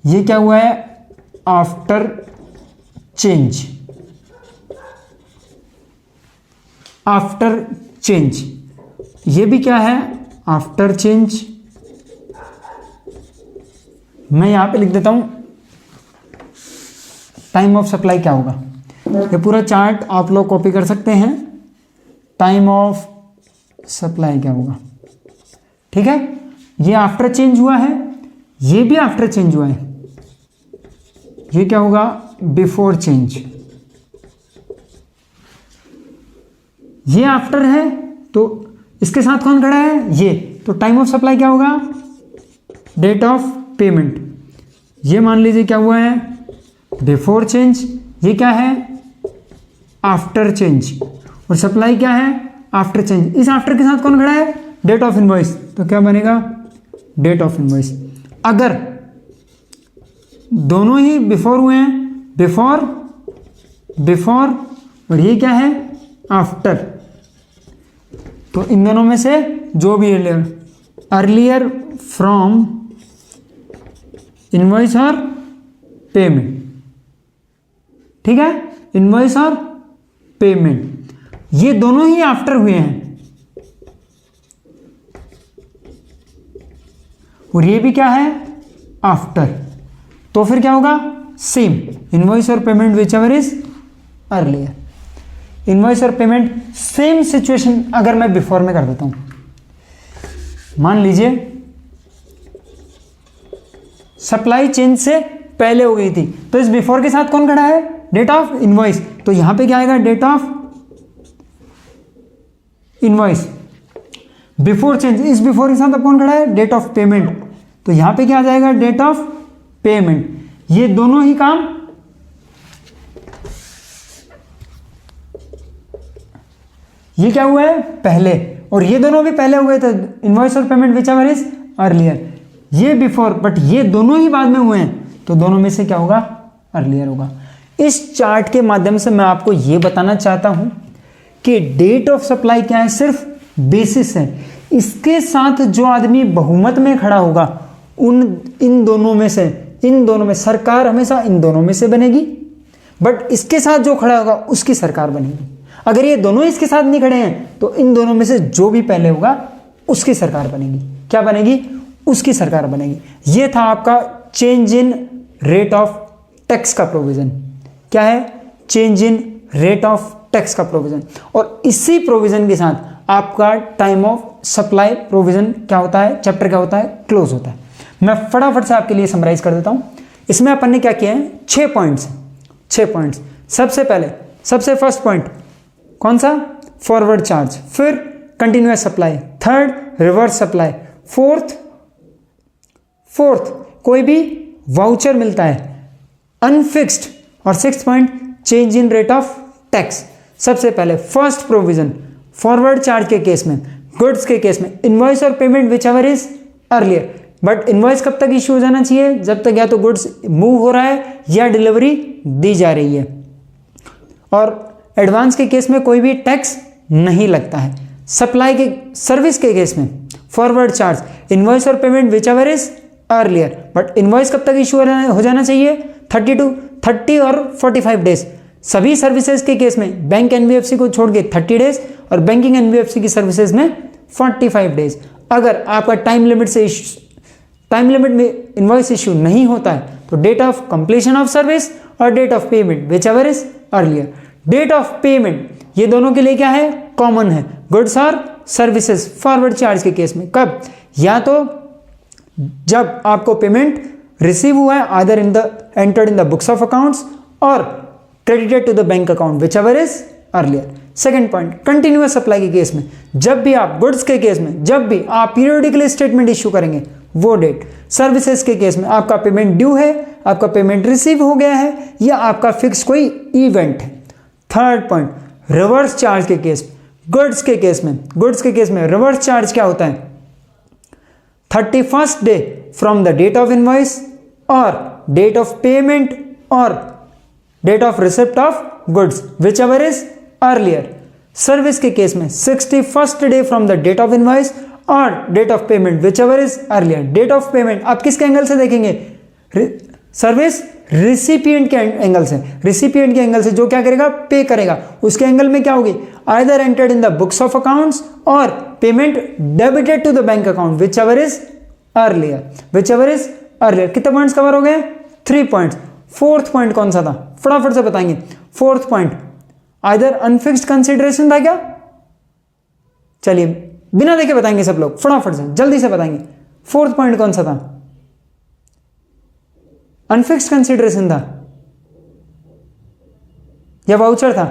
ये क्या हुआ है, आफ्टर चेंज, आफ्टर चेंज, ये भी क्या है, आफ्टर चेंज। मैं यहां पे लिख देता हूं टाइम ऑफ सप्लाई क्या होगा, ये पूरा चार्ट आप लोग कॉपी कर सकते हैं। टाइम ऑफ सप्लाई क्या होगा, ठीक है, ये आफ्टर चेंज हुआ है, ये भी आफ्टर चेंज हुआ है, ये क्या होगा, बिफोर चेंज। ये आफ्टर है तो इसके साथ कौन खड़ा है, ये, तो टाइम ऑफ सप्लाई क्या होगा, डेट ऑफ पेमेंट। ये मान लीजिए क्या हुआ है, बिफोर चेंज, ये क्या है, आफ्टर चेंज, और सप्लाई क्या है, आफ्टर चेंज। इस आफ्टर के साथ कौन खड़ा है, डेट ऑफ इनवॉइस, तो क्या बनेगा, डेट ऑफ इनवॉइस। अगर दोनों ही बिफोर हुए हैं, बिफोर, बिफोर, और ये क्या है, आफ्टर, तो इन दोनों में से जो भी अर्लियर फ्रॉम इनवॉइस और पेमेंट, ठीक है, इनवॉइस और पेमेंट, ये दोनों ही आफ्टर हुए हैं, और ये भी क्या है, आफ्टर, तो फिर क्या होगा, सेम इनवॉइस और payment whichever is earlier. Invoice और पेमेंट सेम सिचुएशन अगर मैं बिफोर में कर देता हूं, मान लीजिए सप्लाई चेंज से पहले हो गई थी, तो इस बिफोर के साथ कौन खड़ा है, डेट ऑफ इनवॉइस, तो यहां पे क्या आएगा, date of invoice. Before change, इस बिफोर के साथ अब कौन खड़ा है, डेट ऑफ पेमेंट, तो यहां पे क्या आ जाएगा, डेट ऑफ पेमेंट। ये दोनों ही काम ये क्या हुआ है, पहले, और ये दोनों भी पहले हुए थे, इनवॉइस और payment whichever is earlier. ये बिफोर, बट ये दोनों ही बाद में हुए हैं, तो दोनों में से क्या होगा, अर्लियर होगा। इस चार्ट के माध्यम से मैं आपको यह बताना चाहता हूं कि डेट ऑफ सप्लाई क्या है, सिर्फ बेसिस है। इसके साथ जो आदमी बहुमत में खड़ा होगा, इन दोनों में से, इन दोनों में सरकार हमेशा इन दोनों में से बनेगी, बट इसके साथ जो खड़ा होगा उसकी सरकार बनेगी। अगर ये दोनों इसके साथ नहीं खड़े हैं तो इन दोनों में से जो भी पहले होगा उसकी सरकार बनेगी। क्या बनेगी, उसकी सरकार बनेगी। ये था आपका change in rate of tax का प्रोविजन। क्या है, change in rate of tax का प्रोविजन। और इसी प्रोविजन के साथ आपका टाइम ऑफ सप्लाई प्रोविजन क्या होता है, चैप्टर क्या होता है, क्लोज होता है। मैं फटाफट से आपके लिए समराइज कर देता हूं। इसमें अपन ने क्या किया है, 6 पॉइंट्स, 6 पॉइंट्स। सबसे पहले, सबसे फर्स्ट पॉइंट कौन सा, फॉरवर्ड चार्ज, फिर continuous supply, third reverse supply, fourth कोई भी वाउचर मिलता है अनफिक्स्ड, और 6th point change in rate of tax. सबसे पहले फर्स्ट प्रोविजन फॉरवर्ड चार्ज के केस में, गुड्स के केस में इनवॉइस और payment whichever is earlier. But invoice कब तक इश्यू हो जाना चाहिए, जब तक या तो गुड्स मूव हो रहा है या डिलीवरी दी जा रही है। और एडवांस के केस में कोई भी टैक्स नहीं लगता है। सप्लाई के, सर्विस के केस में फॉरवर्ड चार्ज, इनवॉइस और payment whichever is earlier. But invoice कब तक इशू हो जाना चाहिए, 30 और 45 डेज। सभी सर्विसेज के केस में बैंक एनबीएफसी को छोड़ के 30 डेज और बैंकिंग एनबीएफसी की सर्विसेज में 45 डेज। अगर आपका टाइम लिमिट में इनवॉइस इशू नहीं होता है तो date of completion of service और date of payment whichever is earlier. Date of payment ये दोनों के लिए क्या है, कॉमन है, गुड्स और सर्विसेज फॉरवर्ड चार्ज के केस में। कब, या तो जब आपको पेमेंट रिसीव हुआ है either entered in the books of accounts और credited to the bank account whichever is earlier. Second point, continuous supply के केस में, जब भी आप गुड्स के केस में जब भी आप पीरियोडिकली स्टेटमेंट इश्यू करेंगे वो डेट। सर्विसेज के केस में आपका पेमेंट ड्यू है, आपका पेमेंट रिसीव हो गया है, या आपका फिक्स कोई इवेंट है। थर्ड पॉइंट, रिवर्स चार्ज के केस में, गुड्स के केस में रिवर्स चार्ज क्या होता है, 31st day from the date of invoice और डेट ऑफ पेमेंट और date of receipt of goods whichever is earlier. Service के केस में 61st day from the date of invoice और date of payment whichever is earlier. Date of payment आप किसके एंगल से देखेंगे, सर्विस रिसिपिएंट के एंगल से, रिसिपिएंट के एंगल से जो क्या करेगा, पे करेगा, उसके एंगल में क्या होगी, either entered in the books of accounts और payment debited to the bank account whichever is earlier, कितने पॉइंट्स कवर हो गए, 3 पॉइंट्स। फोर्थ पॉइंट कौन सा था, फटाफट से बताएंगे। Fourth point either unfixed consideration था क्या, चलिए बिना देखे बताएंगे सब लोग, फटाफट से जल्दी से बताएंगे। फोर्थ पॉइंट कौन सा था, अनफिक्स्ड कंसिडरेशन था या वाउचर था,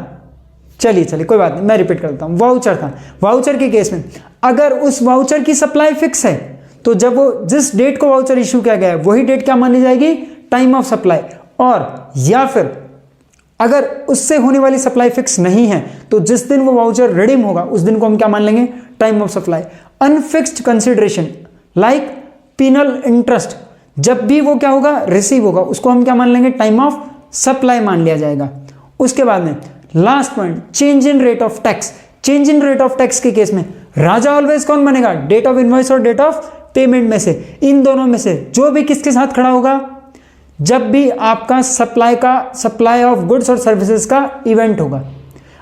चलिए कोई बात नहीं, मैं रिपीट करता हूं, वाउचर था। वाउचर के केस में अगर उस वाउचर की सप्लाई फिक्स है तो जब वो जिस डेट को वाउचर इश्यू किया गया है वही डेट क्या मानी जाएगी, टाइम ऑफ सप्लाई। और या फिर अगर उससे होने वाली सप्लाई फिक्स नहीं है तो जिस दिन वो वाउचर रिडीम होगा उस दिन को हम क्या मान लेंगे, time of supply. Unfixed consideration like penal interest, जब भी वो क्या होगा, रिसीव होगा, उसको हम क्या मान लेंगे, टाइम ऑफ सप्लाई मान लिया जाएगा। उसके बाद में last point, change in rate of tax. Change in rate of tax के केस में राजा ऑलवेज कौन बनेगा, डेट ऑफ इनवॉइस और डेट ऑफ पेमेंट में से, इन दोनों में से जो भी किसके साथ खड़ा होगा, जब भी आपका सप्लाई ऑफ गुड्स और सर्विसेज का इवेंट होगा।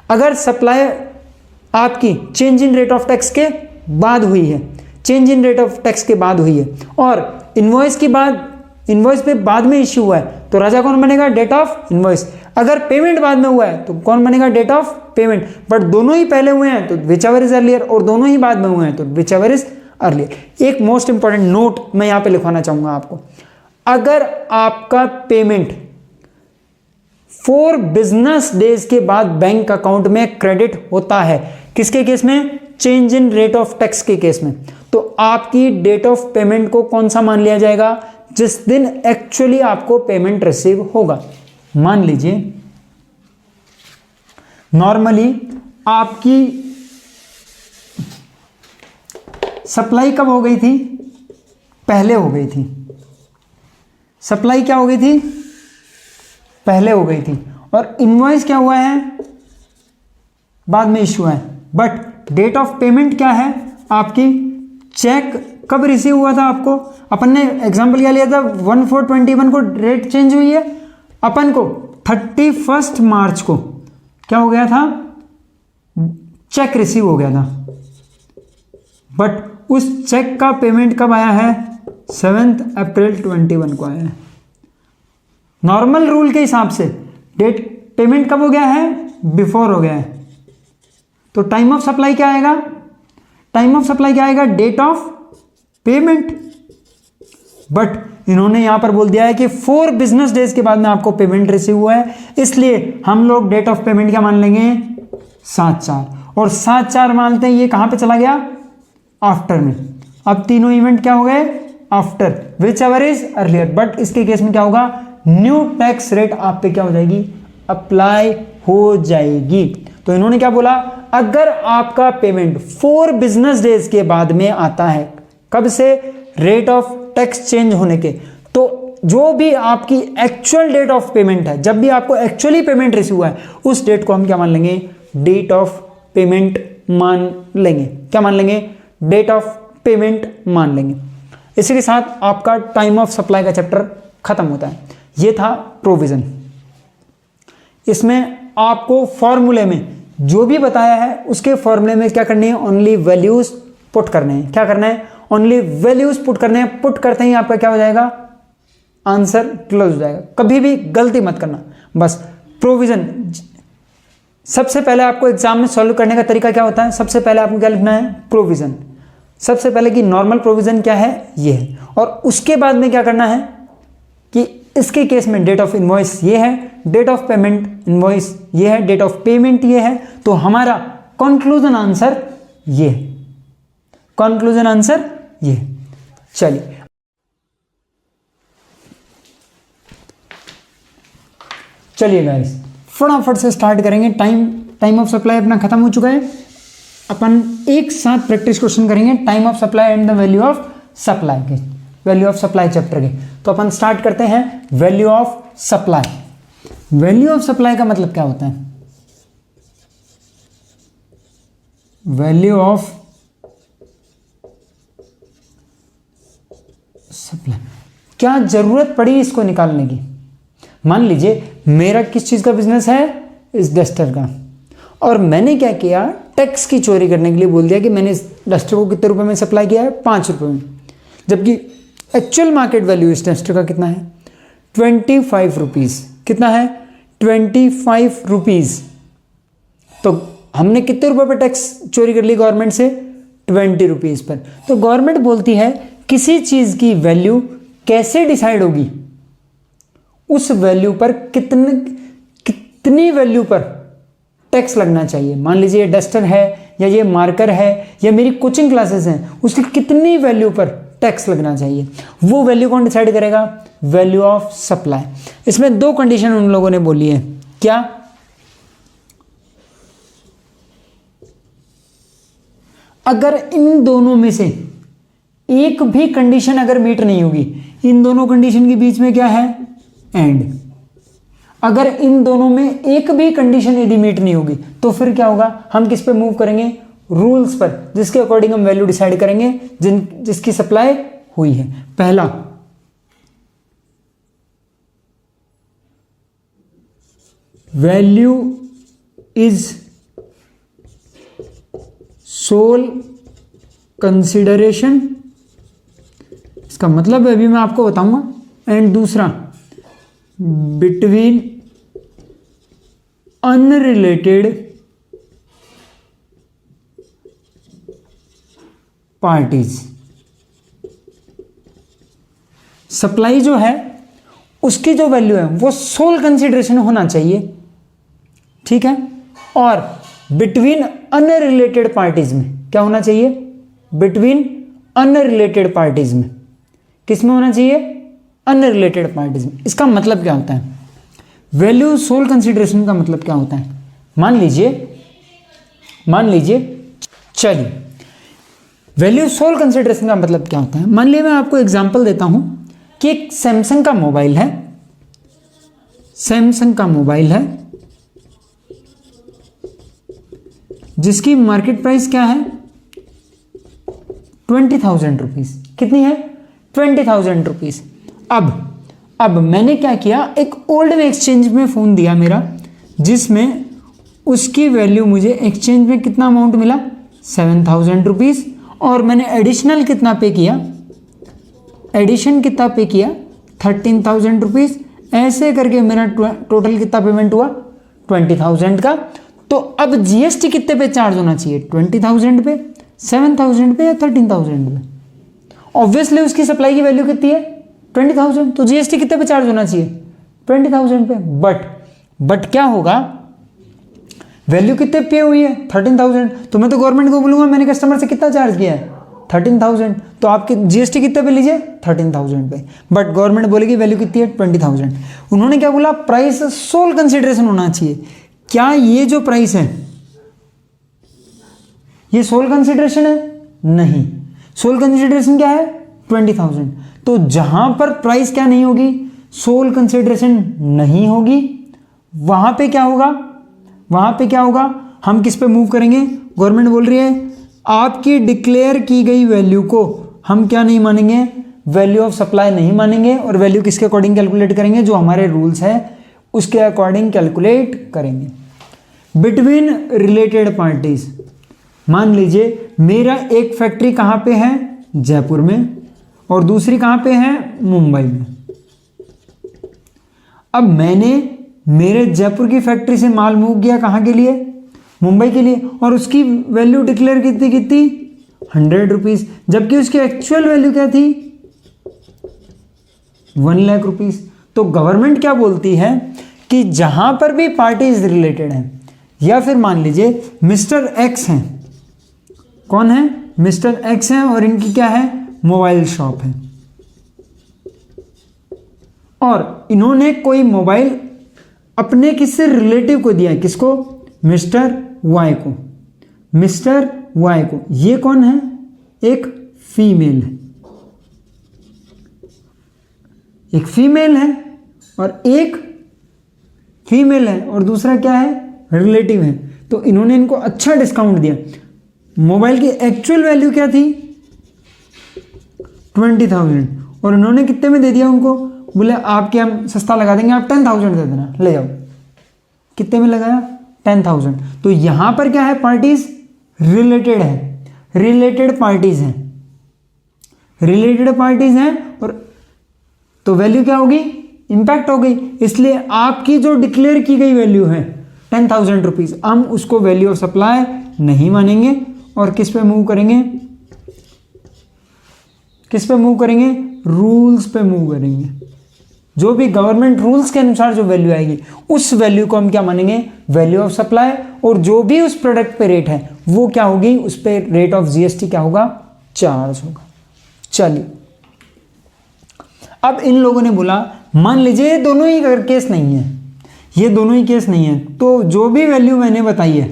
अगर सप्लाई आपकी change in rate of tax के बाद हुई है, change in rate of tax के बाद हुई है और इनवॉइस पे बाद में इश्यू हुआ है तो राजा कौन बनेगा, डेट ऑफ इनवॉइस। अगर पेमेंट बाद में हुआ है तो कौन बनेगा, डेट ऑफ पेमेंट। बट दोनों ही पहले हुए हैं तो विच एवर इज अर्लियर, और दोनों ही बाद में हुए हैं तो विच एवर इज अर्लियर। एक मोस्ट इंपॉर्टेंट नोट मैं यहां पे लिखवाना चाहूंगा आपको, अगर आपका पेमेंट 4 बिजनेस डेज के बाद बैंक अकाउंट में क्रेडिट होता है, किसके केस में, change in rate of tax के केस में, तो आपकी डेट ऑफ पेमेंट को कौन सा मान लिया जाएगा, जिस दिन एक्चुअली आपको पेमेंट रिसीव होगा। मान लीजिए नॉर्मली आपकी सप्लाई कब हो गई थी, पहले हो गई थी, सप्लाई क्या हो गई थी, पहले हो गई थी, और इनवॉइस क्या हुआ है, बाद में इश्यू है। बट डेट ऑफ पेमेंट क्या है आपकी, चेक कब रिसीव हुआ था आपको, अपन ने एग्जांपल क्या लिया था, 1421 को डेट चेंज हुई है, अपन को 31 मार्च को क्या हो गया था, चेक रिसीव हो गया था, बट उस चेक का पेमेंट कब आया है, 7 अप्रैल 21 को आया है। नॉर्मल रूल के हिसाब से डेट पेमेंट कब हो गया है, बिफोर हो गया है, तो टाइम ऑफ सप्लाई क्या आएगा, टाइम ऑफ सप्लाई क्या आएगा, डेट ऑफ पेमेंट। बट इन्होंने यहां पर बोल दिया है कि 4 बिजनेस डेज के बाद में आपको पेमेंट रिसीव हुआ है, इसलिए हम लोग डेट ऑफ पेमेंट क्या मान लेंगे, 7/4, और 7/4 मानते हैं, ये कहां पे चला गया, आफ्टर में। अब तीनों इवेंट क्या हो गए, after, which ever is earlier. But इसके केस में क्या होगा, न्यू टैक्स रेट आप पे क्या हो जाएगी, अप्लाई हो जाएगी। तो इन्होंने क्या बोला, अगर आपका पेमेंट 4 बिजनेस डेज के बाद में आता है, कब से, रेट ऑफ टैक्स चेंज होने के, तो जो भी आपकी एक्चुअल डेट ऑफ पेमेंट है, जब भी आपको एक्चुअली पेमेंट रिसीव हुआ है, उस डेट को हम क्या मान लेंगे, डेट ऑफ पेमेंट मान लेंगे। क्या मान लेंगे, डेट ऑफ पेमेंट मान लेंगे। इसी के साथ आपका टाइम ऑफ सप्लाई का चैप्टर खत्म होता है। ये था प्रोविजन। इसमें आपको फॉर्मूले में जो भी बताया है उसके फॉर्मूले में क्या करनी है, ओनली वैल्यूज पुट करने हैं। क्या करना है? ओनली वैल्यूज पुट करने हैं। पुट करते ही आपका क्या हो जाएगा? आंसर क्लोज हो जाएगा। कभी भी गलती मत करना। बस प्रोविजन सबसे पहले आपको एग्जाम में सॉल्व करने का तरीका क्या होता है? सबसे पहले आपको क्या लिखना है? प्रोविजन। सबसे पहले कि नॉर्मल प्रोविजन क्या है? ये है। और उसके बाद में क्या करना है कि इसके केस में डेट ऑफ इनवॉइस ये है, डेट ऑफ पेमेंट इनवॉइस ये है, डेट ऑफ पेमेंट ये है, तो हमारा कंक्लूजन आंसर ये है। कंक्लूजन आंसर ये है। चलिए चलिए गाइस फटाफट से स्टार्ट करेंगे। टाइम ऑफ सप्लाई अपना खत्म हो चुका है। अपन एक साथ प्रैक्टिस क्वेश्चन करेंगे time of supply and the value of supply के, वैल्यू ऑफ सप्लाई चैप्टर के। तो अपन स्टार्ट करते हैं value of supply. Value of supply का मतलब क्या होता है? वैल्यू ऑफ सप्लाई, क्या जरूरत पड़ी इसको निकालने की? मान लीजिए मेरा किस चीज का बिजनेस है? इस डस्टर का, और मैंने क्या किया? टैक्स की चोरी करने के लिए बोल दिया कि मैंने इस डस्टर को कितने रुपए में सप्लाई किया है? 5 रुपए में, जबकि एक्चुअल मार्केट वैल्यू इस डस्टर का कितना है? 25 रुपीज। कितना है? 25 रुपीज। तो हमने कितने रुपए पर टैक्स चोरी कर ली गवर्नमेंट से? 20 रुपीज पर। तो गवर्नमेंट बोलती है किसी चीज की वैल्यू कैसे डिसाइड होगी? उस वैल्यू पर कितनी वैल्यू पर टैक्स लगना चाहिए। मान लीजिए ये डस्टर है या ये मार्कर है या मेरी कोचिंग क्लासेस हैं, उसकी कितनी वैल्यू पर टैक्स लगना चाहिए, वो वैल्यू कौन डिसाइड करेगा? Value of supply. इसमें 2 कंडीशन उन लोगों ने बोली है। क्या? अगर इन दोनों में से एक भी कंडीशन अगर मीट नहीं होगी, इन दोनों कंडीशन के बीच में क्या है? एंड। अगर इन दोनों में एक भी कंडीशन यदि मीट नहीं होगी तो फिर क्या होगा? हम किस पे मूव करेंगे? रूल्स पर, जिसके अकॉर्डिंग हम वैल्यू डिसाइड करेंगे जिसकी सप्लाई हुई है। पहला, वैल्यू इज सोल कंसिडरेशन, इसका मतलब अभी मैं आपको बताऊंगा। एंड दूसरा, बिटवीन अनरिलेटेड पार्टीज। सप्लाई जो है उसकी जो वैल्यू है वो सोल कंसिडरेशन होना चाहिए, ठीक है। और बिटवीन अनरिलेटेड पार्टीज में क्या होना चाहिए? बिटवीन अनरिलेटेड पार्टीज में, किस में होना चाहिए? अनरिलेटेड पार्टीज में। इसका मतलब क्या होता है? वैल्यू सोल कंसिडरेशन का मतलब क्या होता है? मान लीजिए चलिए, वैल्यू सोल कंसिडरेशन का मतलब क्या होता है? मान लीजिए मैं आपको एग्जांपल देता हूं कि एक सैमसंग का मोबाइल है, सैमसंग का मोबाइल है जिसकी मार्केट प्राइस क्या है? 20,000 रुपीज। कितनी है? 20,000 रुपीज। अब मैंने क्या किया? एक ओल्ड में एक्सचेंज में फोन दिया मेरा, जिसमें उसकी वैल्यू मुझे एक्सचेंज में कितना अमाउंट मिला? 7,000 रुपीज। और मैंने एडिशनल कितना पे किया? एडिशन कितना पे किया? 13,000 रुपीज। ऐसे करके मेरा टोटल कितना पेमेंट हुआ? 20,000 का। तो अब जीएसटी कितने पे चार्ज होना चाहिए? 20,000 पे, 7,000 पे या 13,000 पे? ऑब्वियसली उसकी सप्लाई की वैल्यू कितनी है? 20,000। तो जीएसटी कितने पे चार्ज होना चाहिए? 20,000 पे। बट क्या होगा? वैल्यू कितने पे हुई है? 13,000। तो मैं तो गवर्नमेंट को बोलूंगा मैंने कस्टमर से कितना चार्ज किया है? 13,000। तो आपकी जीएसटी कितने पे लीजिए? 13,000 पे। बट गवर्नमेंट बोलेगी वैल्यू कितनी है? 20,000। उन्होंने क्या बोला? प्राइस सोल कंसिडरेशन होना चाहिए। क्या ये जो प्राइस है ये सोल कंसिडरेशन है? नहीं। सोल कंसिडरेशन क्या है? 20,000। तो जहां पर प्राइस क्या नहीं होगी? सोल कंसिडरेशन नहीं होगी, वहां पे क्या होगा? हम किस पे मूव करेंगे? गवर्नमेंट बोल रही है आपकी डिक्लेयर की गई वैल्यू को हम क्या नहीं मानेंगे? वैल्यू ऑफ सप्लाई नहीं मानेंगे। और वैल्यू किसके अकॉर्डिंग कैलकुलेट करेंगे? जो हमारे रूल्स है उसके अकॉर्डिंग कैलकुलेट करेंगे। बिटवीन रिलेटेड पार्टीज, मान लीजिए मेरा एक फैक्ट्री कहाँ पे है, जयपुर में, और दूसरी कहाँ पे है, मुंबई में। अब मैंने मेरे जयपुर की फैक्ट्री से माल मूव किया कहाँ के लिए, मुंबई के लिए, और उसकी वैल्यू डिक्लेयर कितनी 100 रुपीज़, जबकि उसकी एक्चुअल वैल्यू क्या थी 1 लाख रुपीज़। तो गवर्नमेंट क्या बोलती है कि जहां पर भी पार्टीज रिलेटेड हैं, या फिर मान लीजिए मिस्टर एक्स हैं, कौन है, मिस्टर एक्स हैं, और इनकी क्या है, मोबाइल शॉप है, और इन्होंने कोई मोबाइल अपने किसी रिलेटिव को दिया है, किसको, मिस्टर वाई को, मिस्टर वाई को। ये कौन है, एक फीमेल है, एक फीमेल है, और एक फीमेल है, और दूसरा क्या है, रिलेटिव है। तो इन्होंने इनको अच्छा डिस्काउंट दिया। मोबाइल की एक्चुअल वैल्यू क्या थी 20,000, और इन्होंने कितने में दे दिया उनको, बोले आपके हम सस्ता लगा देंगे, आप 10,000 दे देना, ले जाओ। कितने में लगाया, 10,000। तो यहां पर क्या है, पार्टीज रिलेटेड है, रिलेटेड पार्टीज हैं, रिलेटेड पार्टीज हैं, और तो वैल्यू क्या होगी, इंपैक्ट हो गई। इसलिए आपकी जो डिक्लेयर की गई वैल्यू है 10,000 रुपीज, हम उसको वैल्यू ऑफ सप्लाई नहीं मानेंगे, और किस पे मूव करेंगे, किस पे मूव करेंगे, रूल्स पे मूव करेंगे। जो भी गवर्नमेंट रूल्स के अनुसार जो वैल्यू आएगी, उस वैल्यू को हम क्या मानेंगे, वैल्यू ऑफ सप्लाई, और जो भी उस प्रोडक्ट पे रेट है वो क्या होगी, उस पे रेट ऑफ जीएसटी क्या होगा, चार्ज होगा। चलिए, अब इन लोगों ने बोला, मान लीजिए दोनों ही केस नहीं है, ये दोनों ही केस नहीं है, तो जो भी वैल्यू मैंने बताई है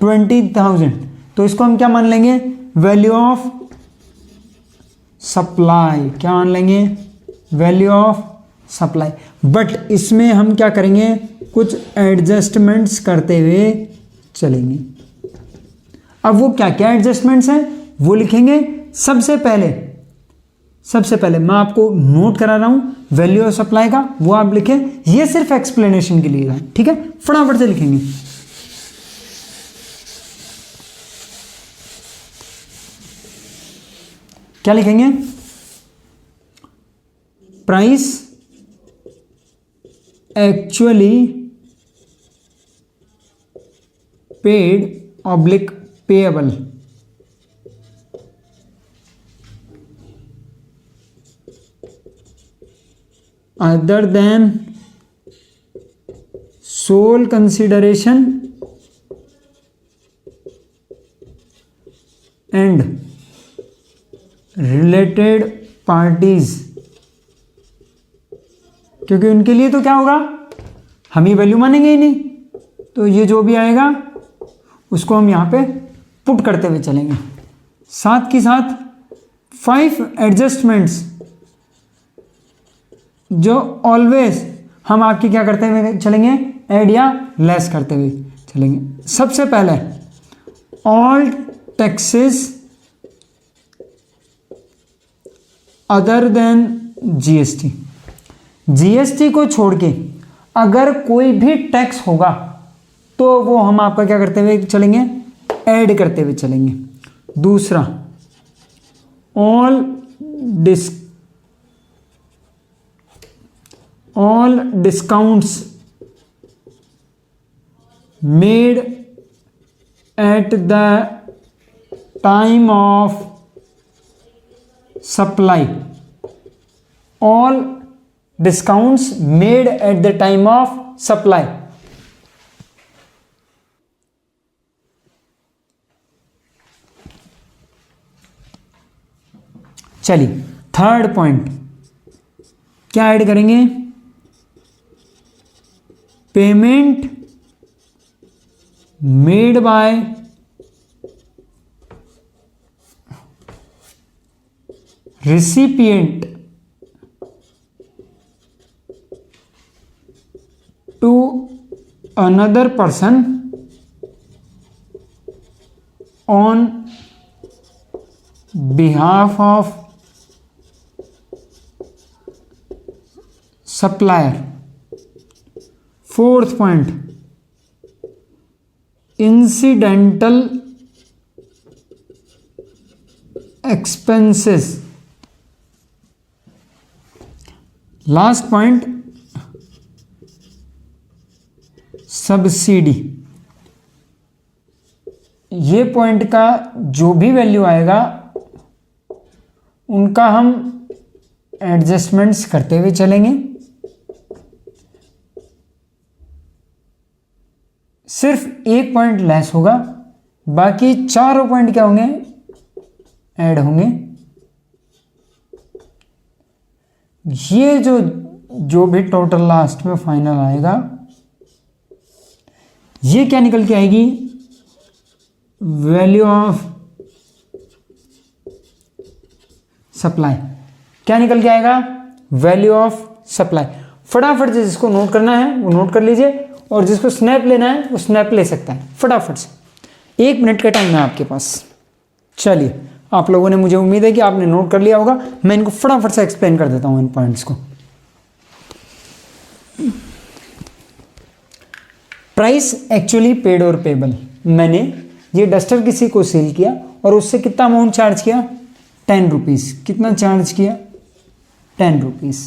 20,000, तो इसको हम क्या मान लेंगे, वैल्यू ऑफ सप्लाई, क्या मान लेंगे, वैल्यू ऑफ सप्लाई। बट इसमें हम क्या करेंगे, कुछ एडजस्टमेंट्स करते हुए चलेंगे। अब वो क्या क्या एडजस्टमेंट्स हैं वो लिखेंगे। सबसे पहले मैं आपको नोट करा रहा हूं वैल्यू ऑफ सप्लाई का, वो आप लिखें, ये सिर्फ एक्सप्लेनेशन के लिए है, ठीक है, फटाफट से लिखेंगे। क्या लिखेंगे, price actually paid oblique payable, other than sole consideration and related parties, क्योंकि उनके लिए तो क्या होगा, हम ही वैल्यू मानेंगे ही नहीं, तो ये जो भी आएगा उसको हम यहां पे पुट करते हुए चलेंगे। साथ ही साथ 5 एडजस्टमेंट्स जो ऑलवेज हम आपकी क्या करते हुए चलेंगे, ऐड या लेस करते हुए चलेंगे। सबसे पहले all taxes other than GST, GST को छोड़ के अगर कोई भी टैक्स होगा तो वो हम आपका क्या करते हुए चलेंगे, ऐड करते हुए चलेंगे। दूसरा, all discounts made at the time of supply, all discounts made at the time of supply. चलिए, थर्ड पॉइंट क्या ऐड करेंगे, payment made bye recipient to another person on behalf of supplier. Fourth point, incidental expenses, last point subsidy. ये पॉइंट का जो भी वैल्यू आएगा उनका हम एडजस्टमेंट्स करते हुए चलेंगे। सिर्फ एक पॉइंट लेस होगा, बाकी चारों पॉइंट क्या होंगे, ऐड होंगे। ये जो भी टोटल लास्ट में फाइनल आएगा, ये क्या निकल के आएगी, वैल्यू ऑफ सप्लाई। क्या निकल के आएगा, वैल्यू ऑफ सप्लाई। फटाफट से जिसको नोट करना है वो नोट कर लीजिए, और जिसको स्नैप लेना है वो स्नैप ले सकता है फटाफट से। 1 मिनट का टाइम है आपके पास। चलिए, आप लोगों ने, मुझे उम्मीद है कि आपने नोट कर लिया होगा। मैं इनको फटाफट से एक्सप्लेन कर देता हूं इन पॉइंट्स को। प्राइस एक्चुअली पेड और पेबल। मैंने ये डस्टर किसी को सेल किया और उससे कितना अमाउंट चार्ज किया, 10 रुपीज़। कितना चार्ज किया, 10 रुपीज़।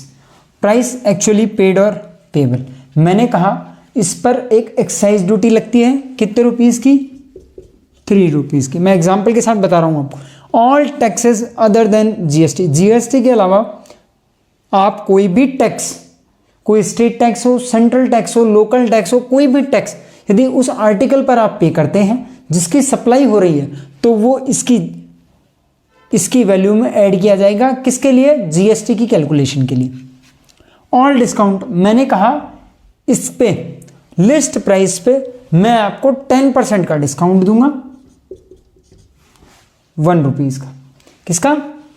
प्राइस एक्चुअली पेड और पेबल। मैंने कहा इस पर एक एक्साइज ड्यूटी लगती है, कितने रुपीज़ की, 3 रुपीज़ की। मैं एग्जाम्पल के साथ बता रहा हूँ आपको। All taxes other than GST. GST के अलावा आप कोई भी टैक्स, कोई स्टेट टैक्स हो, सेंट्रल टैक्स हो, लोकल टैक्स हो, कोई भी टैक्स यदि उस आर्टिकल पर आप पे करते हैं जिसकी सप्लाई हो रही है, तो वो इसकी वैल्यू में ऐड किया जाएगा। किसके लिए, जीएसटी की कैलकुलेशन के लिए। ऑल डिस्काउंट, मैंने कहा इस पे लिस्ट प्राइस पे मैं आपको 10% का डिस्काउंट दूंगा, 1 रुपीज़ का। किसका,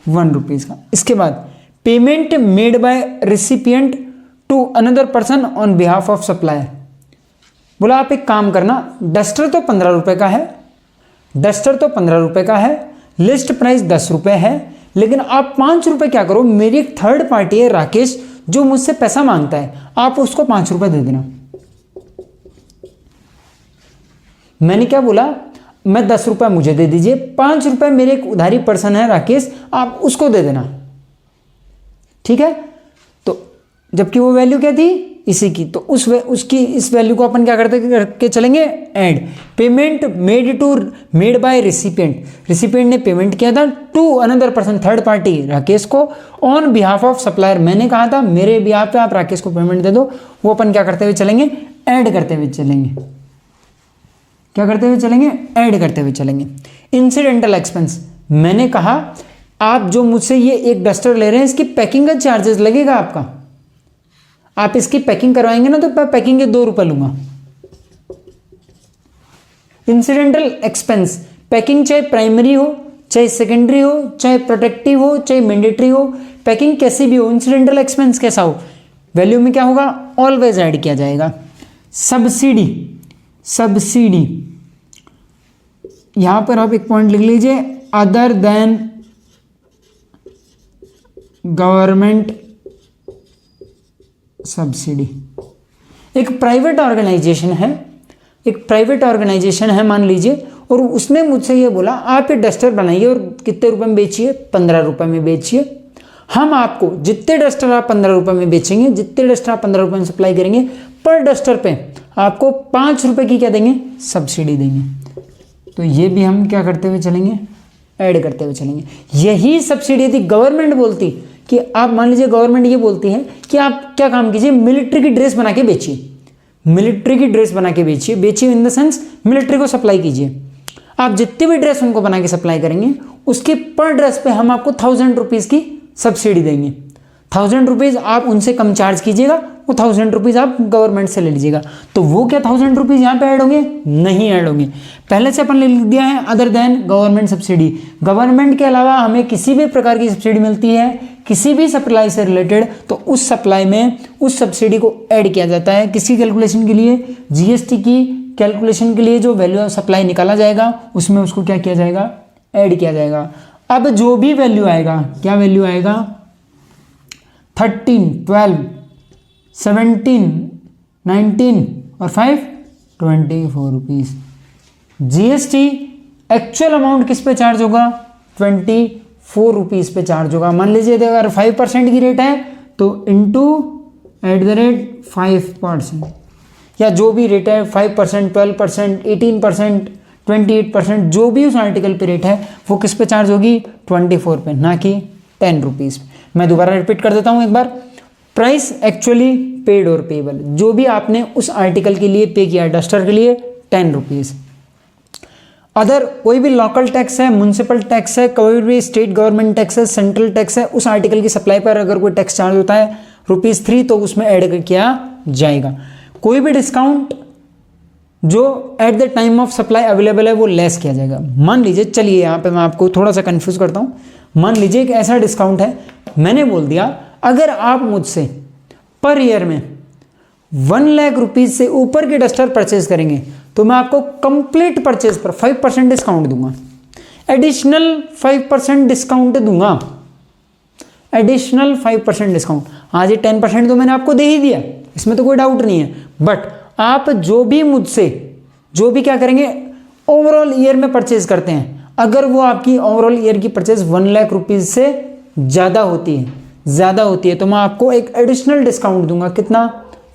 1 रुपीज़ का। इसके बाद payment made by recipient to another person on behalf of supplier. बोला आप एक काम करना, डस्टर तो 15 रुपए का है, डस्टर तो 15 रुपए का है, लिस्ट प्राइस 10 रुपए है, लेकिन आप 5 रुपए क्या करो, मेरी एक थर्ड पार्टी है राकेश जो मुझसे पैसा मांगता है, आप उसको 5 रुपए दे देना। मैंने क्या बोला, मैं 10 रुपए मुझे दे दीजिए, 5 रुपए मेरे एक उधारी पर्सन है राकेश, आप उसको दे देना, ठीक है। तो जबकि वो वैल्यू क्या थी, इसी की, तो उसकी इस वैल्यू को अपन क्या करके चलेंगे, add. Payment made by recipient, recipient ने पेमेंट किया था to another person, third party Rakesh को, ऑन बिहाफ ऑफ सप्लायर। मैंने कहा था मेरे बिहाफ पे आप राकेश को पेमेंट दे दो, वो अपन क्या करते हुए चलेंगे, ऐड करते हुए चलेंगे। क्या करते हुए चलेंगे, ऐड करते हुए चलेंगे। इंसिडेंटल एक्सपेंस, मैंने कहा आप जो मुझसे ये एक डस्टर ले रहे हैं, इसकी पैकिंग का चार्जेस लगेगा आपका, आप इसकी पैकिंग करवाएंगे ना, तो मैं पैकिंग के 2 रुपए लूंगा। इंसिडेंटल एक्सपेंस, पैकिंग चाहे प्राइमरी हो, चाहे सेकेंडरी हो, चाहे प्रोटेक्टिव हो, चाहे मैंडेटरी हो, पैकिंग कैसी भी हो, इंसिडेंटल एक्सपेंस कैसा हो, वैल्यू में क्या होगा, ऑलवेज ऐड किया जाएगा। सब्सिडी, सब्सिडी, यहां पर आप एक पॉइंट लिख लीजिए, अदर देन गवर्नमेंट सब्सिडी। एक प्राइवेट ऑर्गेनाइजेशन है, एक प्राइवेट ऑर्गेनाइजेशन है मान लीजिए, और उसने मुझसे ये बोला आप ये डस्टर बनाइए और कितने रुपए में बेचिए, 15 रुपए में बेचिए। हम आपको जितने डस्टर आप 15 रुपए में बेचेंगे, जितने डस्टर आप 15 रुपए में सप्लाई करेंगे, पर डस्टर पे आपको 5 रुपए की क्या देंगे, सब्सिडी देंगे। तो ये भी हम क्या करते हुए चलेंगे, ऐड करते हुए चलेंगे। यही सब्सिडी यदि गवर्नमेंट बोलती कि आप मान लीजिए, गवर्नमेंट ये बोलती है कि आप क्या काम कीजिए, मिलिट्री की ड्रेस बना के बेचिए, मिलिट्री की ड्रेस बना के बेचिए, बेचिए इन द सेंस मिलिट्री को सप्लाई कीजिए। आप जितनी भी ड्रेस उनको बना के सप्लाई करेंगे, उसके पर ड्रेस पे हम आपको 1000 रुपीज़ की सब्सिडी देंगे। 1000 रुपीज़ आप उनसे कम चार्ज कीजिएगा, वो 1000 रुपीज़ आप गवर्नमेंट से ले लीजिएगा। तो वो क्या 1000 रुपीज़ यहाँ पे ऐड होंगे, नहीं ऐड होंगे। पहले से अपन ने लिख दिया है other then government subsidy. Government के अलावा हमें किसी भी प्रकार की सब्सिडी मिलती है, किसी भी सप्लाई से रिलेटेड, तो उस सप्लाई में उस सब्सिडी को ऐड किया जाता है। किसकी कैलकुलेशन के लिए, जीएसटी की कैलकुलेशन के लिए जो वैल्यू ऑफ सप्लाई निकाला जाएगा, उसमें उसको क्या किया जाएगा, ऐड किया जाएगा। अब जो भी वैल्यू आएगा, क्या वैल्यू आएगा, 13, 12, 17, 19 और 5, 24 रुपीज़। जीएसटी एक्चुअल अमाउंट किस पे चार्ज होगा, 4 रुपीज़ पे चार्ज होगा। मान लीजिए अगर 5% की रेट है तो इंटू @5%, या जो भी रेट है 5%, 12%, 18%, 28%, जो भी उस आर्टिकल पे रेट है वो किस पे चार्ज होगी, 24 पे, ना कि 10 रुपीज़। मैं दोबारा रिपीट कर देता हूँ एक बार। प्राइस एक्चुअली पेड और पेबल, जो भी आपने उस आर्टिकल के लिए पे किया, डस्टर के लिए 10 रुपीज़। अदर कोई भी लोकल टैक्स है, म्युनिसिपल टैक्स है, कोई भी स्टेट गवर्नमेंट टैक्स है, सेंट्रल टैक्स है, उस आर्टिकल की सप्लाई पर अगर कोई टैक्स चार्ज होता है ₹3 तो उसमें ऐड किया जाएगा। कोई भी डिस्काउंट जो at the time of supply available है वो लेस किया जाएगा। मान लीजिए, चलिए यहाँ पे मैं आपको थोड़ा सा कंफ्यूज करता हूँ। मान लीजिए एक ऐसा डिस्काउंट है, मैंने बोल दिया अगर आप मुझसे पर ईयर में 1 लाख रुपीज़ से ऊपर के डस्टर परचेज करेंगे तो मैं आपको कंप्लीट परचेज पर 5% डिस्काउंट दूंगा, एडिशनल 5% डिस्काउंट दूंगा, एडिशनल 5% डिस्काउंट। आज ये 10% तो मैंने आपको दे ही दिया, इसमें तो कोई डाउट नहीं है। बट आप जो भी मुझसे जो भी क्या करेंगे, ओवरऑल ईयर में परचेज करते हैं, अगर वो आपकी ओवरऑल ईयर की परचेज 1 लाख रुपीज़ से ज़्यादा होती है तो मैं आपको एक एडिशनल डिस्काउंट दूंगा। कितना,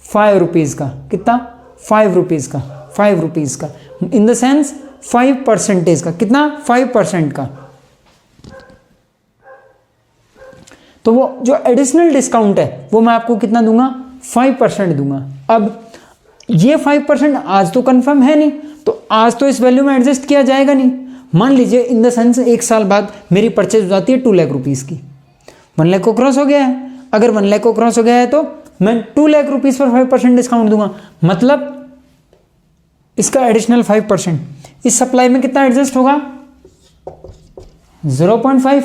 5 रुपीज़ का। कितना, 5 रुपीज़ का, 5 रुपीज़ का, इन द सेंस 5% का। कितना, 5% का। तो वो जो एडिशनल डिस्काउंट है वो मैं आपको कितना दूंगा, 5% दूंगा। अब ये 5% आज तो कंफर्म है नहीं, तो आज तो इस वैल्यू में एडजस्ट किया जाएगा नहीं। मान लीजिए इन द सेंस 1 साल बाद मेरी परचेज हो जाती है 2 लाख रुपीज़ की, 1 लाख को क्रॉस हो गया है। अगर 1 लाख को क्रॉस हो गया है तो मैं 2 लाख रुपीज़ पर 5% डिस्काउंट दूंगा, मतलब इसका एडिशनल 5%। इस सप्लाई में कितना एडजस्ट होगा, 0.5।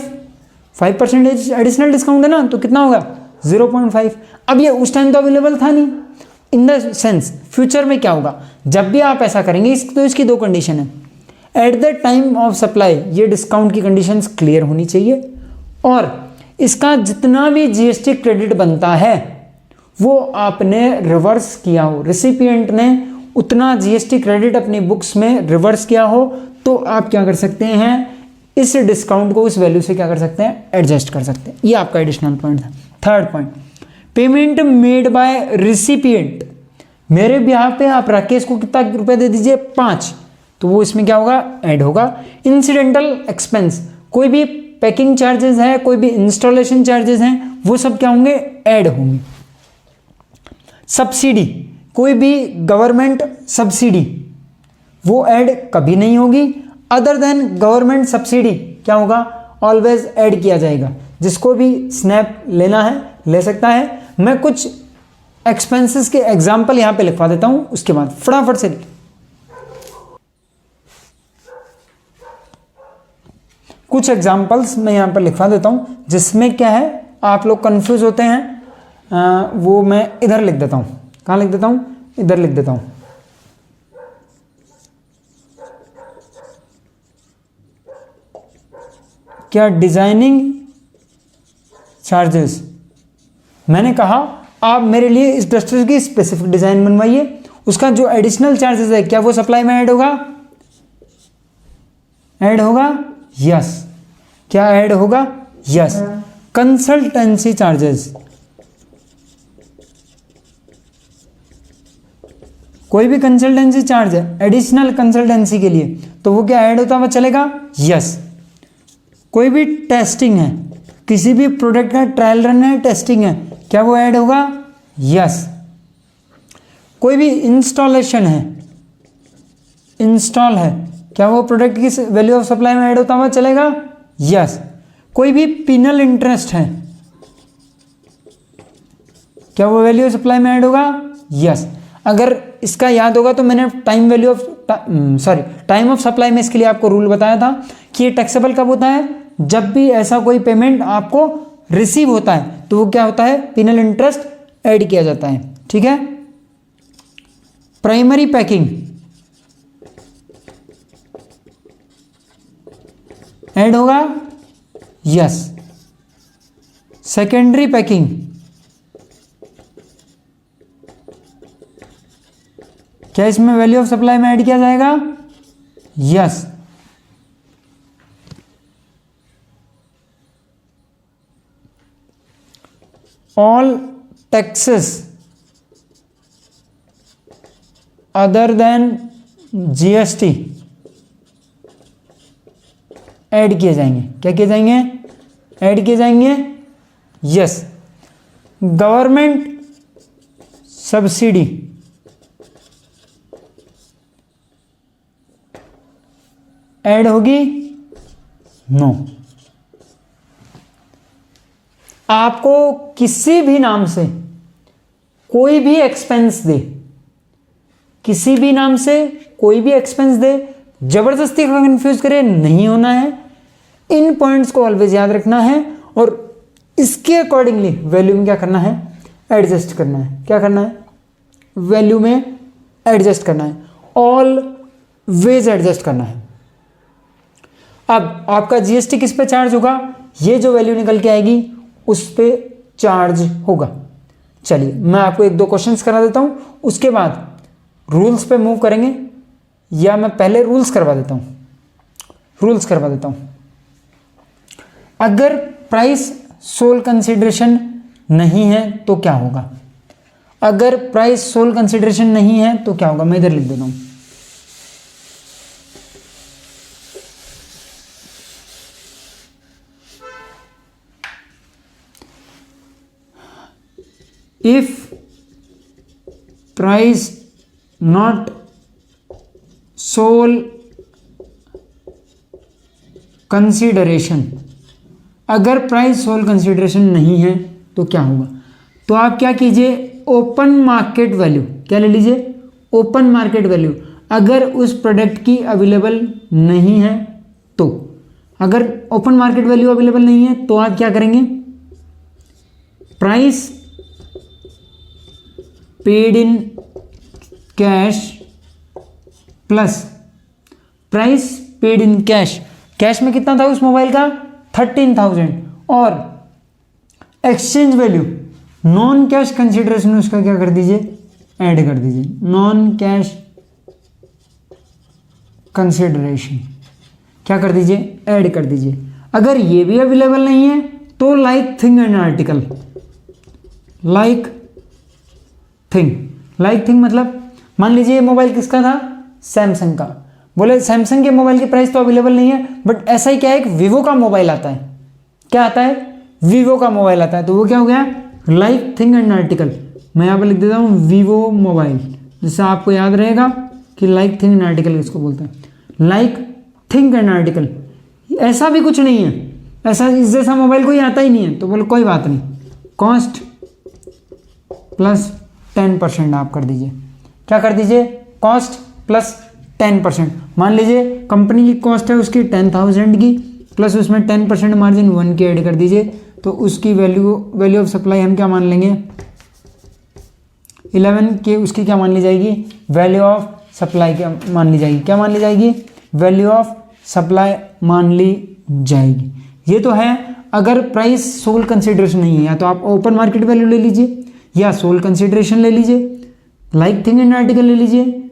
5% एडिशनल डिस्काउंट है ना, तो कितना होगा, 0.5। अब ये उस टाइम तो अवेलेबल था नहीं। इन द सेंस फ्यूचर में क्या होगा, जब भी आप ऐसा करेंगे तो इसकी 2 कंडीशन है। At the time of supply ये डिस्काउंट की कंडीशंस क्लियर होनी चाहिए, और इसका जितना भी जीएसटी क्रेडिट बनता है वो आपने रिवर्स किया हो, रिसिपिएंट ने उतना जीएसटी क्रेडिट अपनी बुक्स में रिवर्स किया हो, तो आप क्या कर सकते हैं, इस डिस्काउंट को उस वैल्यू से क्या कर सकते हैं, एडजस्ट कर सकते हैं। ये आपका एडिशनल पॉइंट था। Third point, payment made by recipient. मेरे बिहाफ पे आप राकेश को कितना रुपए दे दीजिए, 5, तो वो इसमें क्या होगा, ऐड होगा। इंसिडेंटल एक्सपेंस, कोई भी पैकिंग चार्जेस है, कोई भी इंस्टॉलेशन चार्जेस हैं, वो सब क्या होंगे, ऐड होंगे। सब्सिडी, कोई भी गवर्नमेंट सब्सिडी वो ऐड कभी नहीं होगी। अदर देन गवर्नमेंट सब्सिडी क्या होगा, ऑलवेज ऐड किया जाएगा। जिसको भी स्नैप लेना है ले सकता है। मैं कुछ एक्सपेंसेस के एग्जाम्पल यहां पे लिखवा देता हूं, उसके बाद फटाफट से कुछ एग्जाम्पल्स मैं यहां पर लिखवा देता हूं, जिसमें क्या है आप लोग कंफ्यूज होते हैं। वो मैं इधर लिख देता हूं। कहां लिख देता हूं, इधर लिख देता हूं। क्या डिजाइनिंग चार्जेस, मैंने कहा आप मेरे लिए इस डस्टर की स्पेसिफिक डिजाइन बनवाइए, उसका जो एडिशनल चार्जेस है क्या वो सप्लाई में ऐड होगा, ऐड होगा, यस। क्या ऐड होगा, यस। कंसल्टेंसी चार्जेस, कोई भी कंसल्टेंसी चार्ज है एडिशनल कंसल्टेंसी के लिए, तो वो क्या ऐड होता हुआ चलेगा, यस। कोई भी टेस्टिंग है, किसी भी प्रोडक्ट का ट्रायल रन है, टेस्टिंग है, क्या वो ऐड होगा, यस। कोई भी इंस्टॉलेशन है, इंस्टॉल है, क्या वो प्रोडक्ट की वैल्यू ऑफ सप्लाई में ऐड होता हुआ चलेगा, यस। कोई भी पिनल इंटरेस्ट है, क्या वो वैल्यू ऑफ सप्लाई में ऐड होगा, यस। अगर इसका याद होगा तो मैंने टाइम ऑफ सप्लाई में इसके लिए आपको रूल बताया था कि ये टैक्सेबल कब होता है, जब भी ऐसा कोई पेमेंट आपको रिसीव होता है तो वो क्या होता है, पिनल इंटरेस्ट ऐड किया जाता है, ठीक है। प्राइमरी पैकिंग ऐड होगा, यस। सेकेंडरी पैकिंग, क्या इसमें वैल्यू ऑफ सप्लाई में ऐड किया जाएगा, yes. All taxes other than GST add किए जाएंगे। क्या किए जाएंगे? ऐड किए जाएंगे। यस, गवर्नमेंट सब्सिडी ऐड होगी? नो। आपको किसी भी नाम से कोई भी एक्सपेंस दे, किसी भी नाम से कोई भी एक्सपेंस दे, जबरदस्ती का कंफ्यूज करे नहीं होना है। इन पॉइंट्स को ऑलवेज याद रखना है और इसके अकॉर्डिंगली वैल्यू में क्या करना है? एडजस्ट करना है। क्या करना है? वैल्यू में एडजस्ट करना है, ऑलवेज एडजस्ट करना है। अब आपका जीएसटी किस पे चार्ज होगा? ये जो वैल्यू निकल के आएगी उस पे चार्ज होगा। चलिए मैं आपको एक दो क्वेश्चंस करा देता हूं, उसके बाद रूल्स पे मूव करेंगे, या मैं पहले रूल्स करवा देता हूं। अगर प्राइस सोल कंसिडरेशन नहीं है तो क्या होगा? अगर प्राइस सोल कंसिडरेशन नहीं है तो क्या होगा? मैं इधर लिख देता हूं। If price not sole consideration, अगर प्राइस सोल कंसिडरेशन नहीं है तो क्या होगा? तो आप क्या कीजिए, ओपन मार्केट वैल्यू, क्या ले लीजिए? Open market value. अगर उस प्रोडक्ट की अवेलेबल नहीं है तो, अगर ओपन मार्केट वैल्यू अवेलेबल नहीं है तो आप क्या करेंगे? Price paid in cash plus price paid in cash. Cash में कितना था उस मोबाइल का? 13,000। और exchange value non cash consideration उसका क्या कर दीजिए? ऐड कर दीजिए। नॉन कैश कंसिडरेशन क्या कर दीजिए? ऐड कर दीजिए। अगर ये भी अवेलेबल नहीं है तो like thing and article, like thing मतलब मान लीजिए ये मोबाइल किसका था? सैमसंग का। बोले सैमसंग के मोबाइल की प्राइस तो अवेलेबल नहीं है, बट ऐसा ही क्या है, एक वीवो का मोबाइल आता है। क्या आता है? वीवो का मोबाइल आता है। तो वो क्या हो गया? Like thing and article. मैं यहाँ पर लिख देता हूँ वीवो मोबाइल, जिससे आपको याद रहेगा कि लाइक थिंग एंड आर्टिकल किसको बोलते हैं। Like thing and article. ऐसा भी कुछ नहीं है, ऐसा इस जैसा मोबाइल कोई आता ही नहीं है। तो बोलो कोई बात नहीं, कॉस्ट प्लस 10% आप कर दीजिए। क्या कर दीजिए? Cost plus 10%। मान लीजिए कंपनी की कॉस्ट है उसकी 10,000 की, प्लस उसमें 10% मार्जिन 1 के ऐड कर दीजिए, तो उसकी वैल्यू ऑफ सप्लाई हम क्या मान लेंगे? 11 के उसकी क्या मान ली जाएगी? वैल्यू ऑफ सप्लाई क्या मान ली जाएगी? क्या मान ली जाएगी? वैल्यू ऑफ सप्लाई मान ली जाएगी। ये तो है अगर प्राइस सोल कंसिडरेशन नहीं है, या तो आप ओपन मार्केट वैल्यू ले लीजिए या सोल कंसिडरेशन ले लीजिए, लाइक थिंग एंड आर्टिकल ले लीजिए।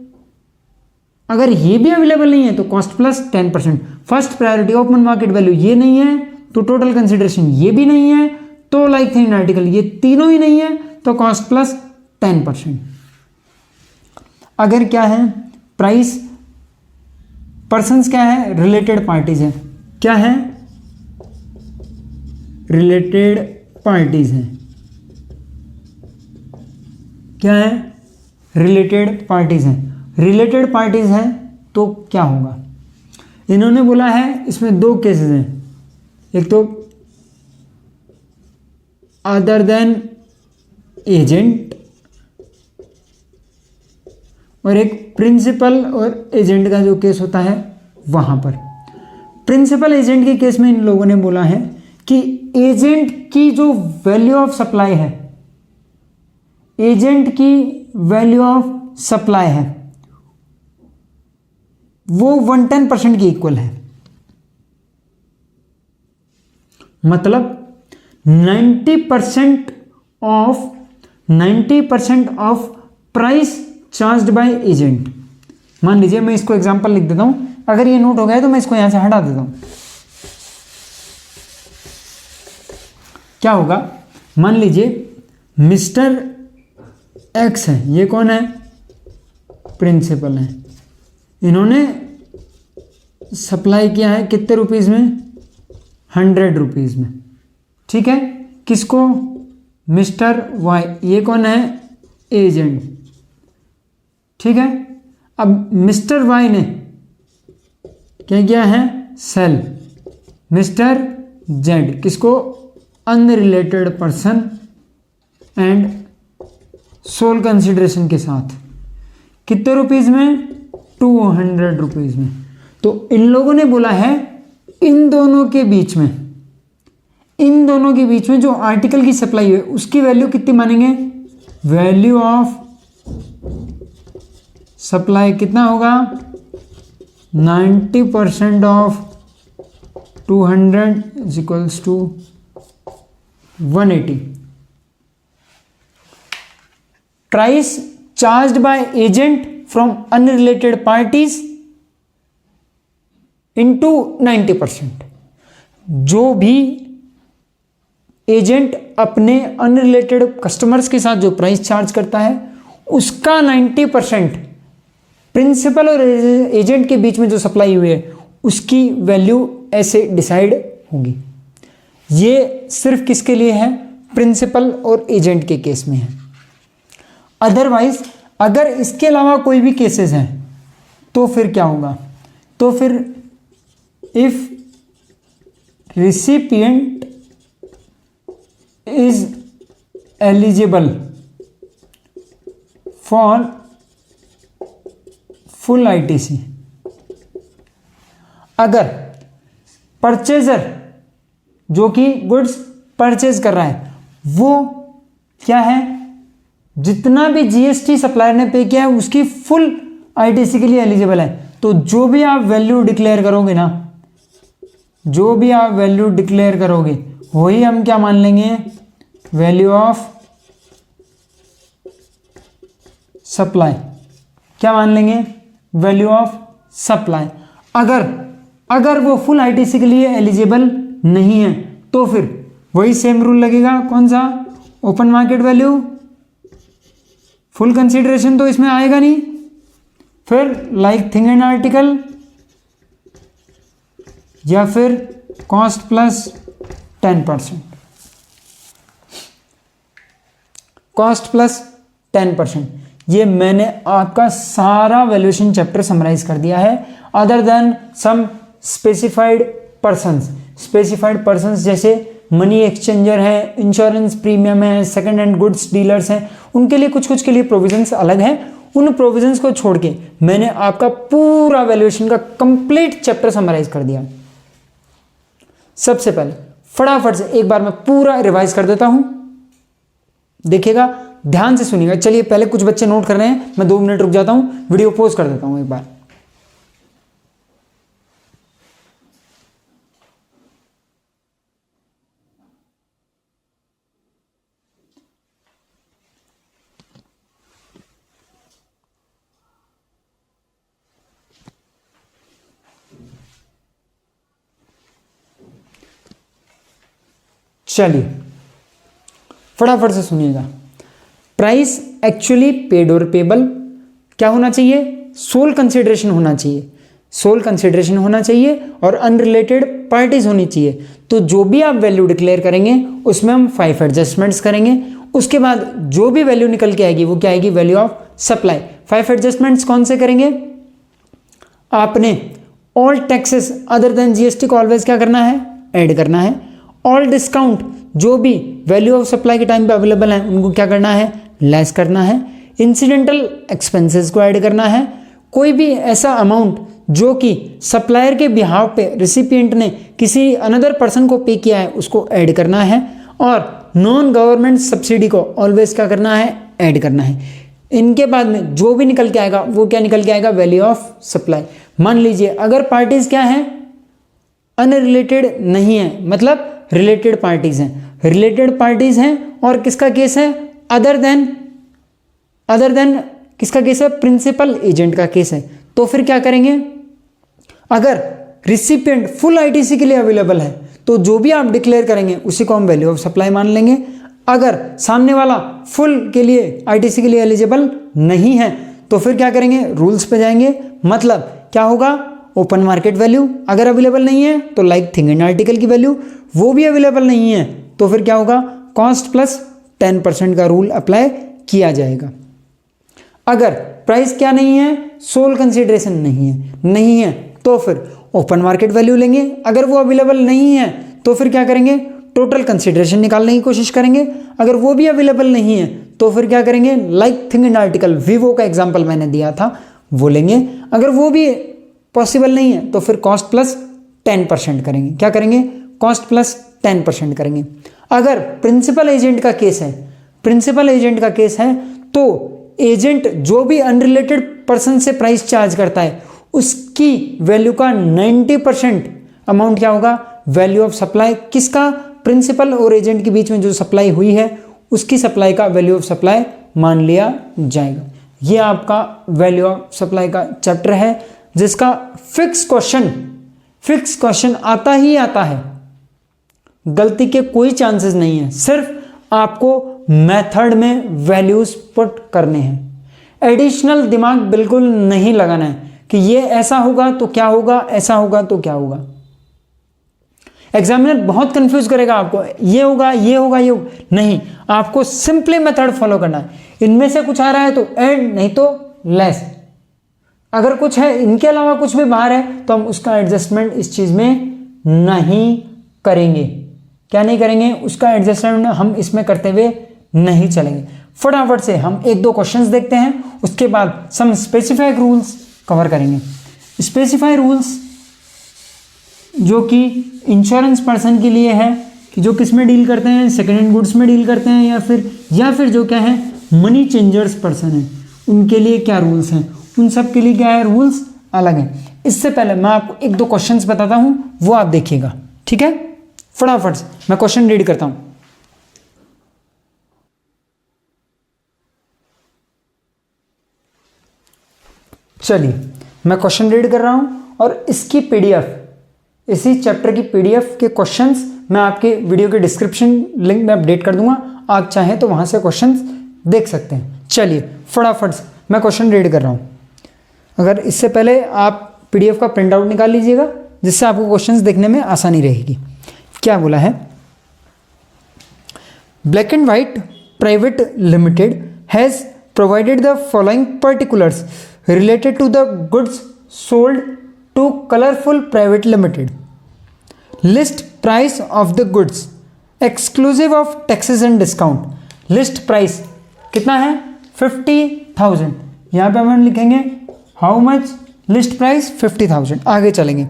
अगर ये भी अवेलेबल नहीं है तो cost plus 10%। First priority open market value, ये नहीं है तो टोटल कंसिडरेशन, ये भी नहीं है तो लाइक थिंग एंड आर्टिकल, ये तीनों ही नहीं है तो कॉस्ट प्लस 10%। अगर क्या है? प्राइस पर्सन्स क्या है? रिलेटेड पार्टीज है। क्या है? रिलेटेड पार्टीज हैं। क्या है? रिलेटेड पार्टीज हैं। रिलेटेड पार्टीज हैं तो क्या होगा? इन्होंने बोला है इसमें दो केसेस हैं, एक तो अदर देन एजेंट और एक प्रिंसिपल और एजेंट का जो केस होता है वहां पर। प्रिंसिपल एजेंट के केस में इन लोगों ने बोला है कि एजेंट की जो वैल्यू ऑफ सप्लाई है, एजेंट की वैल्यू ऑफ सप्लाई है वो 110% की इक्वल है। मतलब 90% of price charged by agent. मान लीजिए मैं इसको एग्जांपल लिख देता हूं, अगर ये नोट हो गया तो मैं इसको यहां से हटा देता हूं। क्या होगा? मान लीजिए मिस्टर एक्स है, ये कौन है, प्रिंसिपल है, इन्होंने सप्लाई किया है कितने रुपीज़ में, 100 रुपीज़ में, ठीक है। किसको, मिस्टर वाई, ये कौन है, एजेंट, ठीक है। अब मिस्टर वाई ने क्या किया है, सेल मिस्टर जेड, किसको, unrelated person and sole consideration के साथ, कितने रुपीज़ में, 200 रुपीज़ में। तो इन लोगों ने बोला है इन दोनों के बीच में, इन दोनों के बीच में जो आर्टिकल की सप्लाई है उसकी वैल्यू कितनी मानेंगे, वैल्यू ऑफ सप्लाई कितना होगा, 90% of 200 is equals to 180। Price charged by agent from unrelated parties into 90%। जो भी एजेंट अपने अनरिलेटेड कस्टमर्स के साथ जो प्राइस चार्ज करता है उसका 90% प्रिंसिपल और एजेंट के बीच में जो सप्लाई हुई है उसकी वैल्यू ऐसे डिसाइड होगी। ये सिर्फ किसके लिए है, प्रिंसिपल और एजेंट के केस में है। अदरवाइज अगर इसके अलावा कोई भी केसेस हैं तो फिर क्या होगा, तो फिर if recipient is eligible for full ITC, अगर परचेजर जो कि गुड्स परचेज कर रहा है वो क्या है, जितना भी जीएसटी सप्लायर ने पे किया है उसकी फुल आईटीसी के लिए एलिजिबल है, तो जो भी आप वैल्यू डिक्लेयर करोगे ना, जो भी आप वैल्यू डिक्लेयर करोगे वही हम क्या मान लेंगे, वैल्यू ऑफ सप्लाई, क्या मान लेंगे, वैल्यू ऑफ सप्लाई। अगर वो फुल आईटीसी के लिए एलिजिबल नहीं है तो फिर वही सेम रूल लगेगा, कौन सा, open market value, full consideration तो इसमें आएगा नहीं, फिर लाइक थिंग एंड आर्टिकल या फिर कॉस्ट प्लस 10%, कॉस्ट प्लस 10%। ये मैंने आपका सारा वैल्यूएशन चैप्टर समराइज कर दिया है, other than some specified persons. Specified persons जैसे मनी एक्सचेंजर है, इंश्योरेंस प्रीमियम है, सेकंड हैंड गुड्स डीलर्स हैं, उनके लिए कुछ के लिए प्रोविजंस अलग हैं। उन प्रोविजंस को छोड़ के मैंने आपका पूरा वैल्यूएशन का कंप्लीट चैप्टर समराइज कर दिया। सबसे पहले फटाफट से एक बार मैं पूरा रिवाइज कर देता हूं, देखिएगा, ध्यान से सुनिएगा। चलिए पहले कुछ बच्चे नोट कर रहे हैं, मैं 2 मिनट रुक जाता हूं, वीडियो पॉज कर देता हूं एक बार। चलिए फटाफट से सुनिएगा। प्राइस एक्चुअली पेड और पेबल क्या होना चाहिए, सोल कंसिडरेशन होना चाहिए, सोल कंसिडरेशन होना चाहिए और अनरिलेटेड पार्टीज होनी चाहिए। तो जो भी आप वैल्यू डिक्लेयर करेंगे उसमें हम 5 एडजस्टमेंट्स करेंगे, उसके बाद जो भी वैल्यू निकल के आएगी वो क्या आएगी, वैल्यू ऑफ सप्लाई। 5 एडजस्टमेंट्स कौन से करेंगे, आपने all taxes other than GST को ऑलवेज क्या करना है, ऐड करना है। ऑल डिस्काउंट जो भी वैल्यू ऑफ सप्लाई के टाइम पे अवेलेबल है उनको क्या करना है, लेस करना है। इंसिडेंटल एक्सपेंसेस को ऐड करना है। कोई भी ऐसा अमाउंट जो कि सप्लायर के बिहाव पे रिसिपिएंट ने किसी अनदर पर्सन को पे किया है उसको ऐड करना है। और नॉन गवर्नमेंट सब्सिडी को ऑलवेज क्या करना है, ऐड करना है। इनके बाद में जो भी निकल के आएगा वो क्या निकल के आएगा, वैल्यू ऑफ सप्लाई। मान लीजिए अगर पार्टीज क्या है, अनरिलेटेड नहीं है, मतलब रिलेटेड पार्टीज हैं, रिलेटेड पार्टीज हैं और किसका केस है, अदर देन किसका केस है, प्रिंसिपल एजेंट का केस है। तो फिर क्या करेंगे, अगर रिसिपिएंट फुल आईटीसी के लिए अवेलेबल है तो जो भी आप डिक्लेयर करेंगे उसी को हम वैल्यू ऑफ सप्लाई मान लेंगे। अगर सामने वाला फुल के लिए आईटीसी के लिए एलिजिबल नहीं है तो फिर क्या करेंगे, रूल्स पे जाएंगे। मतलब क्या होगा, ओपन मार्केट वैल्यू अगर अवेलेबल नहीं है तो लाइक थिंग एंड आर्टिकल की वैल्यू, वो भी अवेलेबल नहीं है तो फिर क्या होगा, कॉस्ट प्लस 10% का रूल अप्लाई किया जाएगा। अगर प्राइस क्या नहीं है, सोल कंसीडरेशन नहीं है तो फिर ओपन मार्केट वैल्यू लेंगे। अगर वो अवेलेबल नहीं है तो फिर क्या करेंगे, टोटल कंसीडरेशन निकालने की कोशिश करेंगे। अगर वो भी अवेलेबल नहीं है तो फिर क्या करेंगे, like thing and article, Vivo का एग्जांपल मैंने दिया था वो लेंगे। अगर वो भी पॉसिबल नहीं है तो फिर कॉस्ट प्लस 10% करेंगे। क्या करेंगे, कॉस्ट प्लस 10% करेंगे। अगर प्रिंसिपल एजेंट का केस है तो एजेंट जो भी अनरिलेटेड पर्सन से प्राइस चार्ज करता है उसकी वैल्यू का 90% अमाउंट क्या होगा, वैल्यू ऑफ सप्लाई। किसका, प्रिंसिपल और एजेंट के बीच में जो सप्लाई हुई है उसकी सप्लाई का वैल्यू ऑफ सप्लाई मान लिया जाएगा। यह आपका वैल्यू ऑफ सप्लाई का चैप्टर है जिसका फिक्स क्वेश्चन आता ही आता है, गलती के कोई चांसेस नहीं है। सिर्फ आपको मेथड में वैल्यूज पुट करने हैं, एडिशनल दिमाग बिल्कुल नहीं लगाना है कि ये ऐसा होगा तो क्या होगा, ऐसा होगा तो क्या होगा। एग्जामिनर बहुत कंफ्यूज करेगा आपको, ये होगा नहीं, आपको सिंपली मेथड फॉलो करना है। इनमें से कुछ आ रहा है तो एड, नहीं तो लेस। अगर कुछ है इनके अलावा कुछ भी बाहर है तो हम उसका एडजस्टमेंट इस चीज में नहीं करेंगे। क्या नहीं करेंगे, उसका एडजस्टमेंट हम इसमें करते हुए नहीं चलेंगे। फटाफट से हम 1-2 क्वेश्चंस देखते हैं, उसके बाद सम स्पेसिफाइड रूल्स कवर करेंगे। स्पेसिफाइड रूल्स जो कि इंश्योरेंस पर्सन के लिए है कि जो किस में डील करते हैं, सेकेंड हैंड गुड्स में डील करते हैं या फिर जो क्या है मनी चेंजर्स पर्सन है, उनके लिए क्या रूल्स हैं, उन सब के लिए क्या है रूल्स अलग हैं। इससे पहले मैं आपको 1-2 क्वेश्चंस बताता हूं, वो आप देखिएगा, ठीक है। फटाफट से मैं क्वेश्चन रीड करता हूं। चलिए मैं क्वेश्चन रीड कर रहा हूं और इसकी पीडीएफ, इसी चैप्टर की पीडीएफ के क्वेश्चंस मैं आपके वीडियो के डिस्क्रिप्शन लिंक में अपडेट कर दूंगा, आप चाहें तो वहां से क्वेश्चंस देख सकते हैं। चलिए फटाफट से मैं क्वेश्चन रीड कर रहा हूं। अगर इससे पहले आप पीडीएफ का प्रिंट आउट निकाल लीजिएगा जिससे आपको क्वेश्चंस देखने में आसानी रहेगी। क्या बोला है, black and white private limited has provided the following particulars related to the goods sold to Colorful Private Limited. List price of the goods exclusive of taxes and discount. List price कितना है 50,000। यहाँ पे हम लिखेंगे how much, list price 50,000। आगे चलेंगे,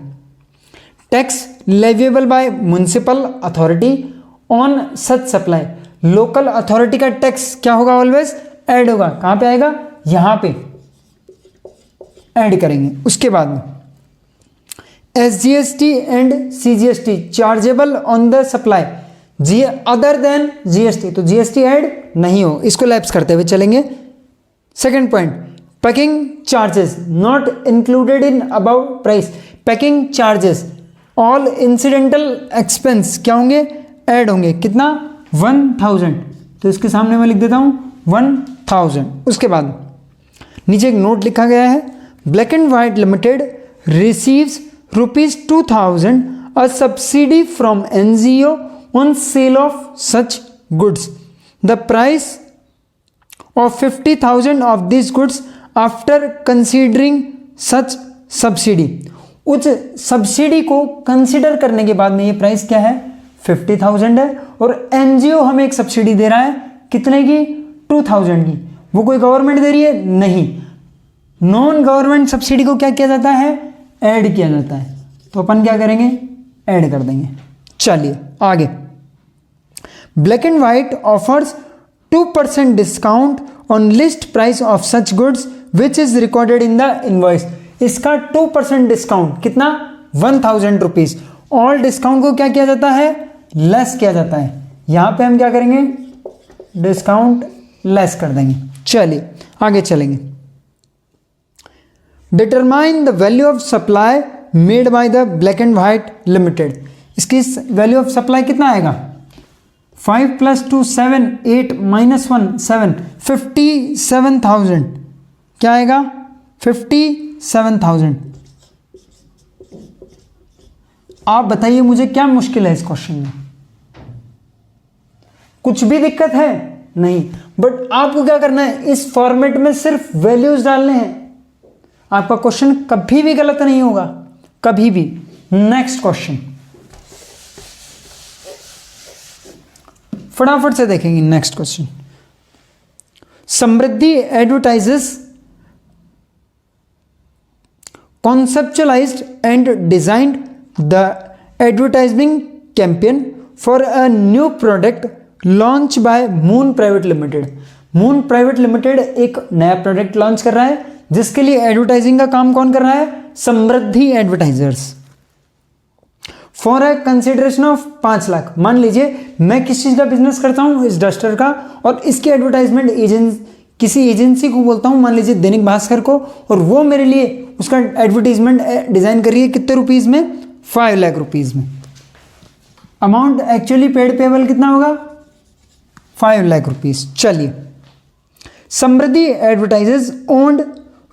tax leviable by municipal authority on such supply। Local authority का टैक्स क्या होगा, ऑलवेज ऐड होगा। कहाँ पे आएगा, यहाँ पे ऐड करेंगे। उसके बाद में SGST and CGST chargeable on the supply जी अदर देन GST, तो GST ऐड नहीं हो, इसको लैप्स करते हुए चलेंगे। Second point, packing charges not included in above price. Packing charges all incidental expense क्या होंगे, ऐड होंगे। कितना 1000, तो इसके सामने मैं लिख देता हूं 1000। उसके बाद नीचे एक नोट लिखा गया है, black and white limited receives ₹2000 a subsidy from NGO on sale of such goods. The price of 50,000 of these goods after considering such subsidy. उस सब्सिडी को कंसिडर करने के बाद में ये प्राइस क्या है 50,000 है, और एनजीओ हमें एक सब्सिडी दे रहा है कितने की 2000 की। वो कोई गवर्नमेंट दे रही है नहीं, नॉन गवर्नमेंट सब्सिडी को क्या किया जाता है, ऐड किया जाता है। तो अपन क्या करेंगे, ऐड कर देंगे। चलिए आगे, black and white offers 2% discount on list price of such goods which is recorded in the invoice. इसका 2% डिस्काउंट कितना 1000 रुपीज। ऑल डिस्काउंट को क्या किया जाता है, लेस किया जाता है। यहां पे हम क्या करेंगे, डिस्काउंट लेस कर देंगे। चलिए आगे चलेंगे, determine the value of supply made by the black and white limited. इसकी वैल्यू ऑफ सप्लाई कितना आएगा 5 + 2 7, 8 - 1 7, 57,000 क्या आएगा? 57,000। आप बताइए मुझे क्या मुश्किल है इस क्वेश्चन में? कुछ भी दिक्कत है नहीं, बट आपको क्या करना है, इस फॉर्मेट में सिर्फ वैल्यूज डालने हैं। आपका क्वेश्चन कभी भी गलत नहीं होगा, कभी भी। नेक्स्ट क्वेश्चन फटाफट से देखेंगे। Next question, Samriddhi advertisers conceptualized and designed the advertising campaign for a new product launched by Moon Private Limited। Moon Private Limited एक नया प्रोडक्ट लॉन्च कर रहा है जिसके लिए एडवर्टाइजिंग का काम कौन कर रहा है? Samriddhi advertisers. For a consideration of 5 lakh. मान लीजिए मैं किस चीज का बिजनेस करता हूं, इस डस्टर का, और इसकी एडवर्टाइजमेंट किसी एजेंसी को बोलता हूं, मान लीजिए दैनिक भास्कर को, और वो मेरे लिए उसका एडवर्टीजमेंट डिजाइन कर रही है कितने रुपीज में? 5 लाख रुपीज में। अमाउंट एक्चुअली पेड पेबल कितना होगा? 5 लाख रुपीज। चलिए, Samriddhi advertisers owned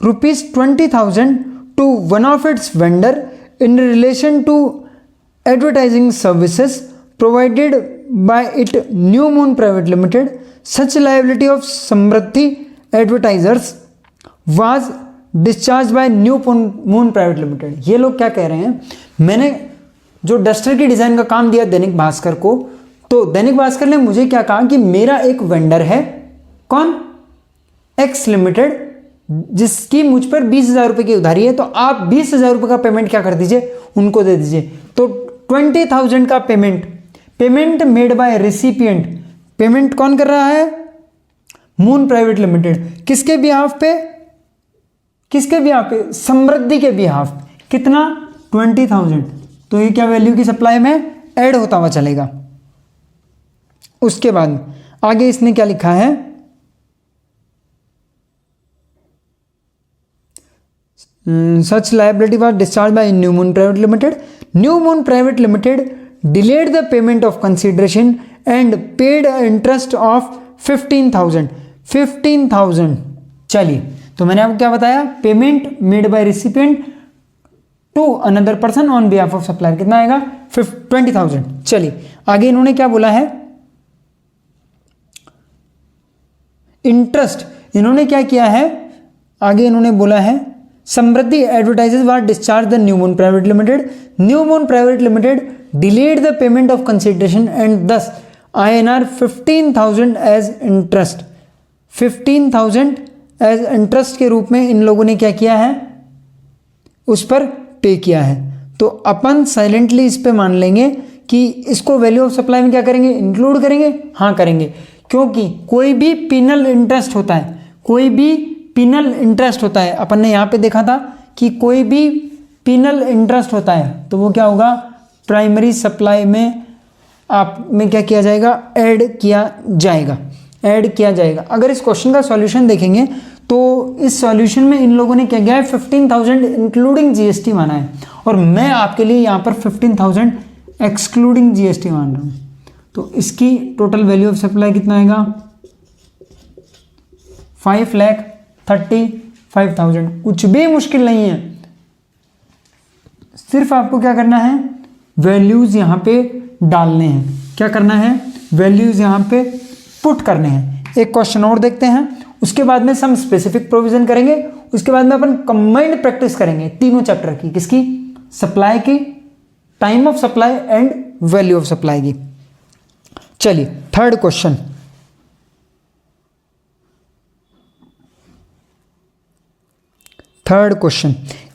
₹20,000 to one of its vendor in relation to advertising services provided by it new moon private limited. Such liability of Samriddhi advertisers was discharge by new moon private limited. ये लोग क्या कह रहे हैं, मैंने जो डस्टर की डिजाइन का काम दिया दैनिक भास्कर को, तो दैनिक भास्कर ने मुझे क्या कहा कि मेरा एक वेंडर है, कौन? एक्स लिमिटेड, जिसकी मुझ पर 20,000 रुपए की उधारी है, तो आप 20,000 रुपए का पेमेंट क्या कर दीजिए, उनको दे दीजिए। तो 20,000 का payment made by recipient, payment कौन कर रहा है? Moon private limited. किसके बिहाफ पे? किसके बिहाफ पे? समृद्धि के बिहाफ। कितना? 20,000। तो ये क्या वैल्यू की सप्लाई में ऐड होता हुआ चलेगा। उसके बाद आगे इसने क्या लिखा है, such liability was discharge by new moon private limited. New moon private limited delayed the payment of consideration and paid interest of 15,000। चलिए, तो मैंने आपको क्या बताया, payment made by recipient to another person on behalf of supplier, कितना आएगा? 20,000। चलिए आगे इन्होंने क्या बोला है, इंटरेस्ट इन्होंने क्या किया है, आगे इन्होंने बोला है Samriddhi advertisers was discharge the new moon private limited. New moon private limited delayed the payment of consideration and दस INR 15,000 as interest. 15,000 as interest के रूप में इन लोगों ने क्या किया है, उस पर पे किया है। तो अपन साइलेंटली इस पे मान लेंगे कि इसको वैल्यू ऑफ सप्लाई में क्या करेंगे, इंक्लूड करेंगे। हाँ करेंगे, क्योंकि कोई भी पिनल इंटरेस्ट होता है, कोई भी पिनल इंटरेस्ट होता है, अपन ने यहाँ पे देखा था कि कोई भी पिनल इंटरेस्ट होता है तो वो क्या होगा, प्राइमरी सप्लाई में आप में क्या किया जाएगा, ऐड किया जाएगा। अगर इस क्वेश्चन का सॉल्यूशन देखेंगे तो इस सॉल्यूशन में इन लोगों ने क्या किया है, 15,000 इंक्लूडिंग जीएसटी माना है, और मैं आपके लिए यहाँ पर 15,000 एक्सक्लूडिंग जीएसटी मान रहा हूँ। तो इसकी टोटल वैल्यू ऑफ सप्लाई कितना आएगा, 5,35,000। कुछ भी मुश्किल नहीं है, सिर्फ आपको क्या करना है, वैल्यूज यहाँ पे डालने हैं। क्या करना है, वैल्यूज यहाँ पे पुट करने हैं। एक क्वेश्चन और देखते हैं, उसके बाद में सम स्पेसिफिक प्रोविजन करेंगे, उसके बाद में अपन कंबाइंड प्रैक्टिस करेंगे तीनों चैप्टर की, किसकी, सप्लाई की, time of supply and value of supply की। चलिए third question,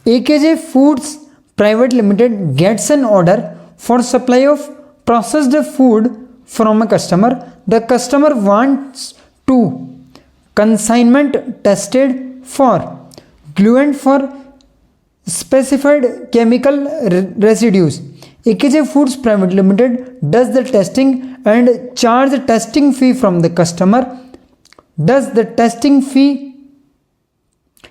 AKJ Foods Private Limited gets an order for supply of processed food from a customer. The customer wants to consignment tested for gluent for specified chemical residues. AKJ Foods Private Limited does the testing and charge testing fee from the customer. Does the testing fee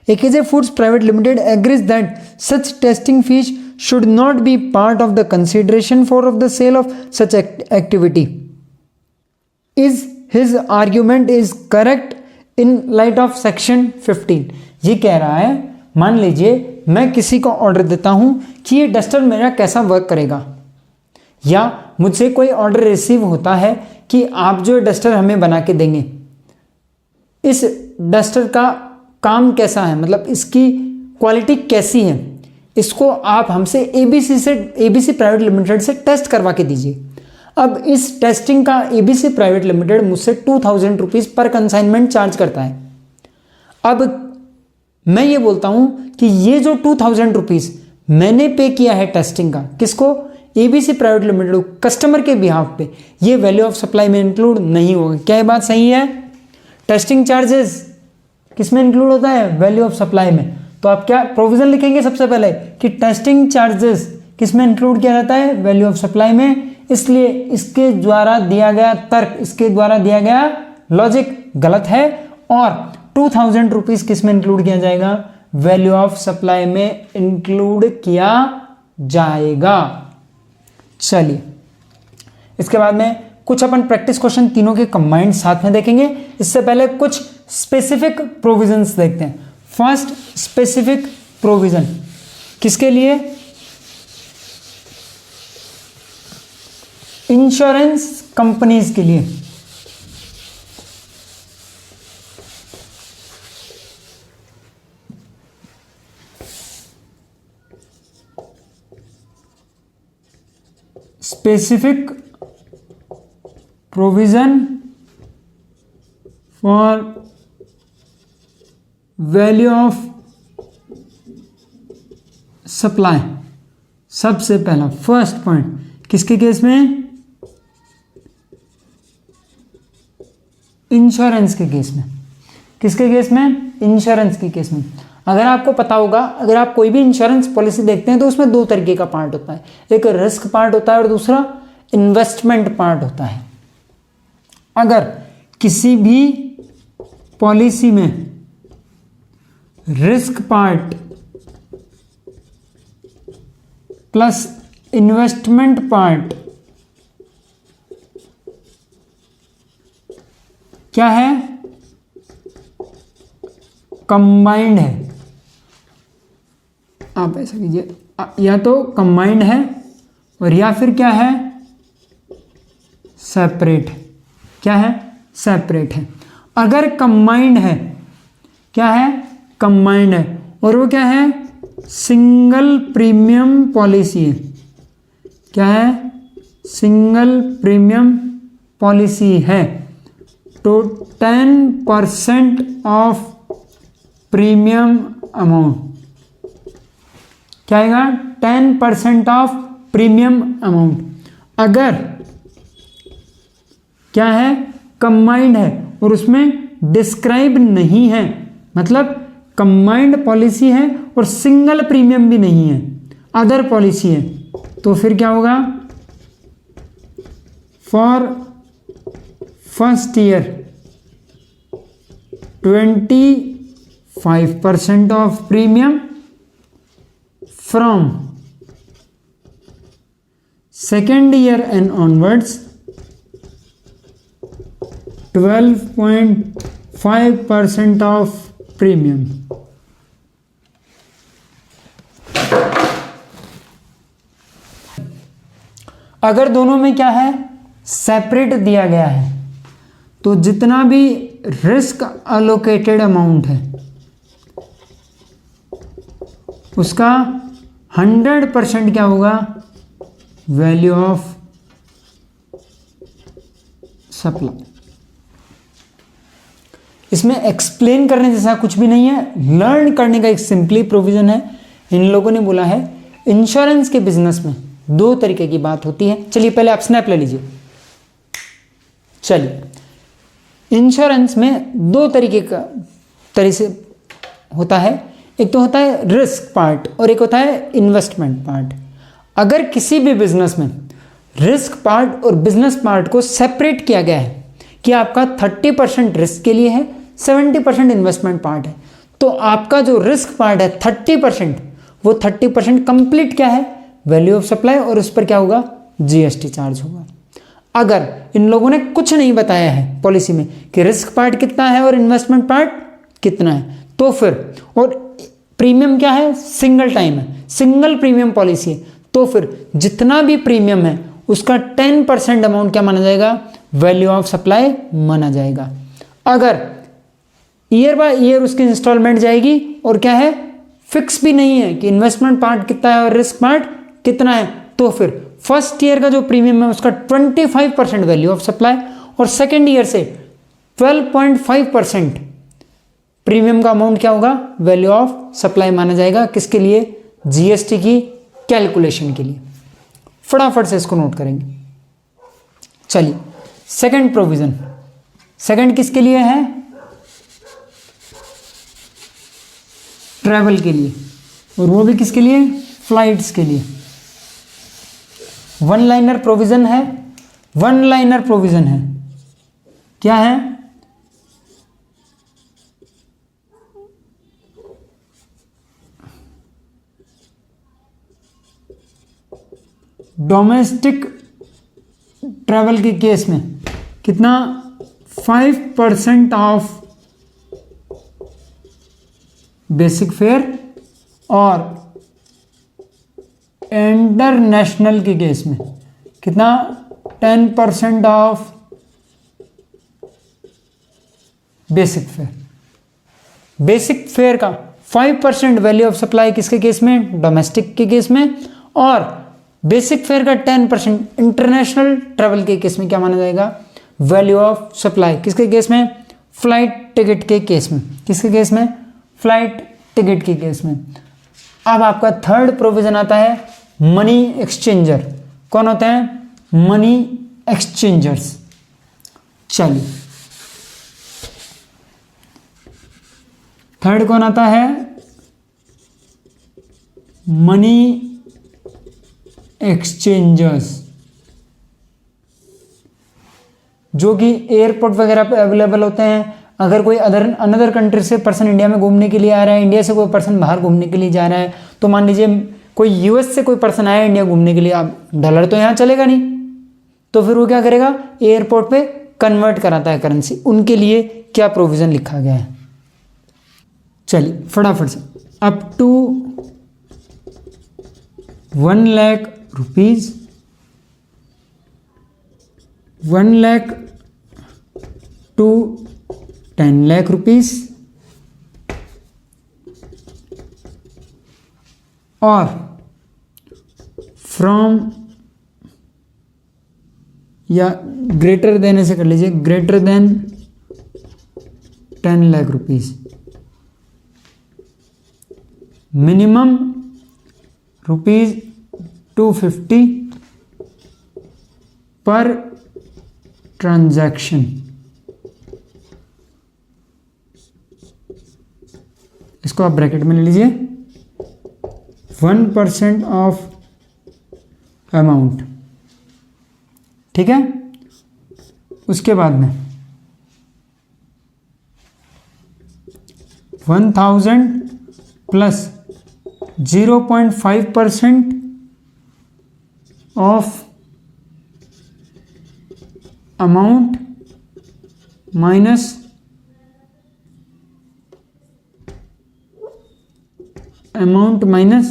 AKJ Foods Private Limited agrees that such testing fees should not be part of the consideration for of the sale of such activity. Is his argument is correct in light of section 15। ये कह रहा है, मान लीजिए मैं किसी को ऑर्डर देता हूं कि ये डस्टर मेरा कैसा वर्क करेगा, या मुझसे कोई ऑर्डर रिसीव होता है कि आप जो डस्टर हमें बना के देंगे, इस डस्टर का काम कैसा है, मतलब इसकी क्वालिटी कैसी है, इसको आप हमसे एबीसी प्राइवेट लिमिटेड से टेस्ट करवा के दीजिए। अब इस टेस्टिंग का एबीसी प्राइवेट लिमिटेड मुझसे 2000 रुपीज़ पर कंसाइनमेंट चार्ज करता है। अब मैं ये बोलता हूं कि ये जो 2000 रुपीज़ मैंने पे किया है टेस्टिंग का, किसको, एबीसी प्राइवेट लिमिटेड, कस्टमर के बिहाफ पे, ये वैल्यू ऑफ सप्लाई में इंक्लूड नहीं होगा। क्या ये बात सही है? टेस्टिंग चार्जेस किस में इंक्लूड होता है? वैल्यू ऑफ सप्लाई में। तो आप क्या प्रोविजन लिखेंगे सबसे पहले कि टेस्टिंग चार्जेस किस में इंक्लूड किया जाता है? वैल्यू ऑफ सप्लाई में। इसलिए इसके द्वारा दिया गया तर्क, इसके द्वारा दिया गया लॉजिक गलत है, और 2000 रुपीज़ किस में इंक्लूड किया जाएगा? वैल्यू ऑफ सप्लाई में इंक्लूड किया जाएगा। चलिए, इसके बाद में कुछ अपन प्रैक्टिस क्वेश्चन तीनों के कंबाइंड साथ में देखेंगे। इससे पहले कुछ स्पेसिफिक प्रोविजंस देखते हैं। फर्स्ट स्पेसिफिक प्रोविजन किसके लिए? इंश्योरेंस कंपनीज के लिए। Specific provision for value of supply. सबसे पहला फर्स्ट पॉइंट किसके केस में? इंश्योरेंस के केस में। किसके केस में? इंश्योरेंस के केस में। अगर आपको पता होगा, अगर आप कोई भी इंश्योरेंस पॉलिसी देखते हैं तो उसमें दो तरीके का पार्ट होता है, एक रिस्क पार्ट होता है और दूसरा इन्वेस्टमेंट पार्ट होता है। अगर किसी भी पॉलिसी में risk part plus investment part क्या है? कंबाइंड है। आप ऐसा कीजिए, या तो कंबाइंड है और या फिर क्या है? सेपरेट। क्या है? सेपरेट है। अगर कंबाइंड है, क्या है? कंबाइंड है, और वो क्या है? सिंगल प्रीमियम पॉलिसी है। क्या है? सिंगल प्रीमियम पॉलिसी है, तो 10% ऑफ प्रीमियम अमाउंट। क्या आएगा? 10% ऑफ प्रीमियम अमाउंट। अगर क्या है? कंबाइंड है और उसमें डिस्क्राइब नहीं है, मतलब कंबाइंड पॉलिसी है और सिंगल प्रीमियम भी नहीं है, अदर पॉलिसी है, तो फिर क्या होगा? For first year 25% of premium, from second year and onwards 12.5% of premium. अगर दोनों में क्या है? सेपरेट दिया गया है, तो जितना भी रिस्क अलोकेटेड अमाउंट है उसका 100% क्या होगा? Value of supply. इसमें एक्सप्लेन करने जैसा कुछ भी नहीं है, लर्न करने का एक सिंपली प्रोविजन है। इन लोगों ने बोला है इंश्योरेंस के बिजनेस में दो तरीके की बात होती है। चलिए पहले आप स्नैप ले लीजिए। चलिए, इंश्योरेंस में दो तरीके से होता है, एक तो होता है रिस्क पार्ट और एक होता है इन्वेस्टमेंट पार्ट। अगर किसी भी बिजनेस में रिस्क पार्ट और बिजनेस पार्ट को सेपरेट किया गया है कि आपका 30% रिस्क के लिए है, 70% इन्वेस्टमेंट पार्ट है, तो आपका जो रिस्क पार्ट है 30%, वो 30% कंप्लीट क्या है? वैल्यू ऑफ सप्लाई, और उस पर क्या होगा? जीएसटी चार्ज होगा। अगर इन लोगों ने कुछ नहीं बताया है पॉलिसी में कि रिस्क पार्ट कितना है और इन्वेस्टमेंट पार्ट कितना है, तो फिर, और प्रीमियम क्या है, सिंगल टाइम है, सिंगल प्रीमियम पॉलिसी है, तो फिर जितना भी प्रीमियम है उसका 10% अमाउंट क्या माना जाएगा, वैल्यू ऑफ सप्लाई माना जाएगा। अगर ईयर बाय ईयर उसकी इंस्टॉलमेंट जाएगी और क्या है, फिक्स भी नहीं है कि इन्वेस्टमेंट पार्ट कितना है और रिस्क पार्ट कितना है, तो फिर फर्स्ट ईयर का जो प्रीमियम है उसका 25% वैल्यू ऑफ सप्लाई और सेकेंड ईयर से 12.5% प्रीमियम का अमाउंट क्या होगा, वैल्यू ऑफ सप्लाई माना जाएगा। किसके लिए, जीएसटी की कैलकुलेशन के लिए। फटाफट से इसको नोट करेंगे। चलिए सेकंड प्रोविजन, सेकंड किसके लिए है, ट्रैवल के लिए, और वो भी किसके लिए, फ्लाइट्स के लिए। वन लाइनर प्रोविजन है, वन लाइनर प्रोविजन है, क्या है, डोमेस्टिक ट्रैवल के केस में कितना, 5% ऑफ बेसिक फेयर, और इंटरनेशनल के केस में कितना, 10% of basic fair. Basic fair का 5% वैल्यू ऑफ सप्लाई किसके केस में, डोमेस्टिक के केस में, और बेसिक फेयर का 10% इंटरनेशनल ट्रैवल के केस में क्या माना जाएगा, वैल्यू ऑफ सप्लाई। किसके केस में, फ्लाइट टिकट के केस में। किसके केस में, फ्लाइट टिकट के केस में। अब आपका थर्ड प्रोविजन आता है मनी एक्सचेंजर। कौन होते हैं, मनी एक्सचेंजर्स। चलिए थर्ड कौन आता है, मनी एक्सचेंजर्स, जो कि एयरपोर्ट वगैरह पे अवेलेबल होते हैं। अगर कोई अनदर कंट्री से पर्सन इंडिया में घूमने के लिए आ रहा है, इंडिया से कोई पर्सन बाहर घूमने के लिए जा रहा है, तो मान लीजिए कोई यूएस से कोई पर्सन आया इंडिया घूमने के लिए, अब डॉलर तो यहाँ चलेगा नहीं, तो फिर वो क्या करेगा, एयरपोर्ट पे कन्वर्ट कराता है करेंसी। उनके लिए क्या प्रोविजन लिखा गया है, चलिए फटाफट से। Up to 1 lakh rupees, 1 lakh to 10 lakh rupees, और फ्रॉम, या ग्रेटर देन ऐसे कर लीजिए, greater than 10 lakh rupees, minimum ₹250 per transaction. इसको आप ब्रैकेट में ले लीजिए, 1% ऑफ अमाउंट, ठीक है। उसके बाद में 1000 plus 0.5% of amount minus amount minus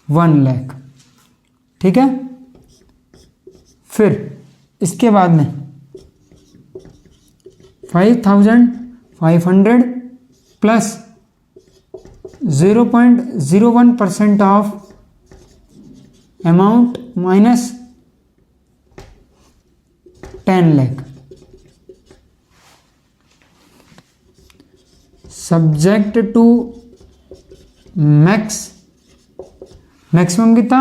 1 lakh, ठीक है। फिर इसके बाद में 5500 plus 0.01% of amount minus 10 lakh, subject to maximum कितना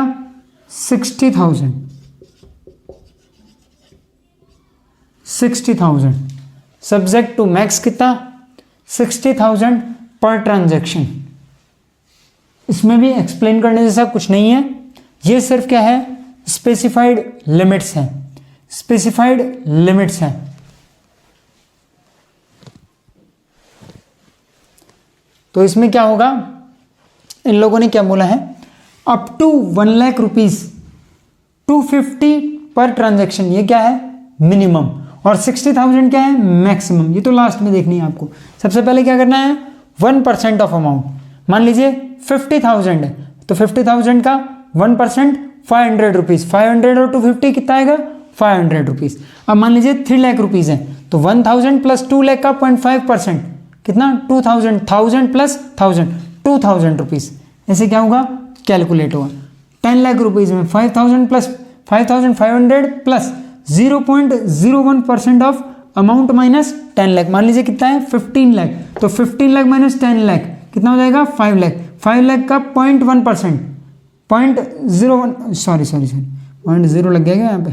60,000 सब्जेक्ट टू मैक्स कितना 60,000 पर ट्रांजैक्शन। इसमें भी एक्सप्लेन करने जैसा कुछ नहीं है, ये सिर्फ क्या है, स्पेसिफाइड लिमिट्स हैं, स्पेसिफाइड लिमिट्स हैं। तो इसमें क्या होगा, इन लोगों ने क्या बोला है, up to 1 lakh rupees 250 per transaction, ये क्या है मिनिमम, और 60,000 क्या है मैक्सिमम। ये तो लास्ट में देखनी है आपको। सबसे पहले क्या करना है 1% ऑफ अमाउंट। मान लीजिए 50,000 है तो 50,000 का 1% 500 रुपीज़, 500 और 250 कितना आएगा 500 रुपीज़। अब मान लीजिए 3 लाख रुपीज़ है तो 1000 प्लस 2 लाख का 0.5% कितना 2000, 1000 प्लस 1000 2000 रुपीज़। ऐसे क्या होगा कैलकुलेट होगा। 10 लाख रुपीज़ में 5000 plus 5500 plus 0.01% of amount minus 10 lakh, मान लीजिए कितना है 15 लाख, तो 15 लाख माइनस 10 लाख कितना हो जाएगा 5 लाख। 5 लाख का 0.1%, 0.01 सॉरी 0 लग गया यहाँ पे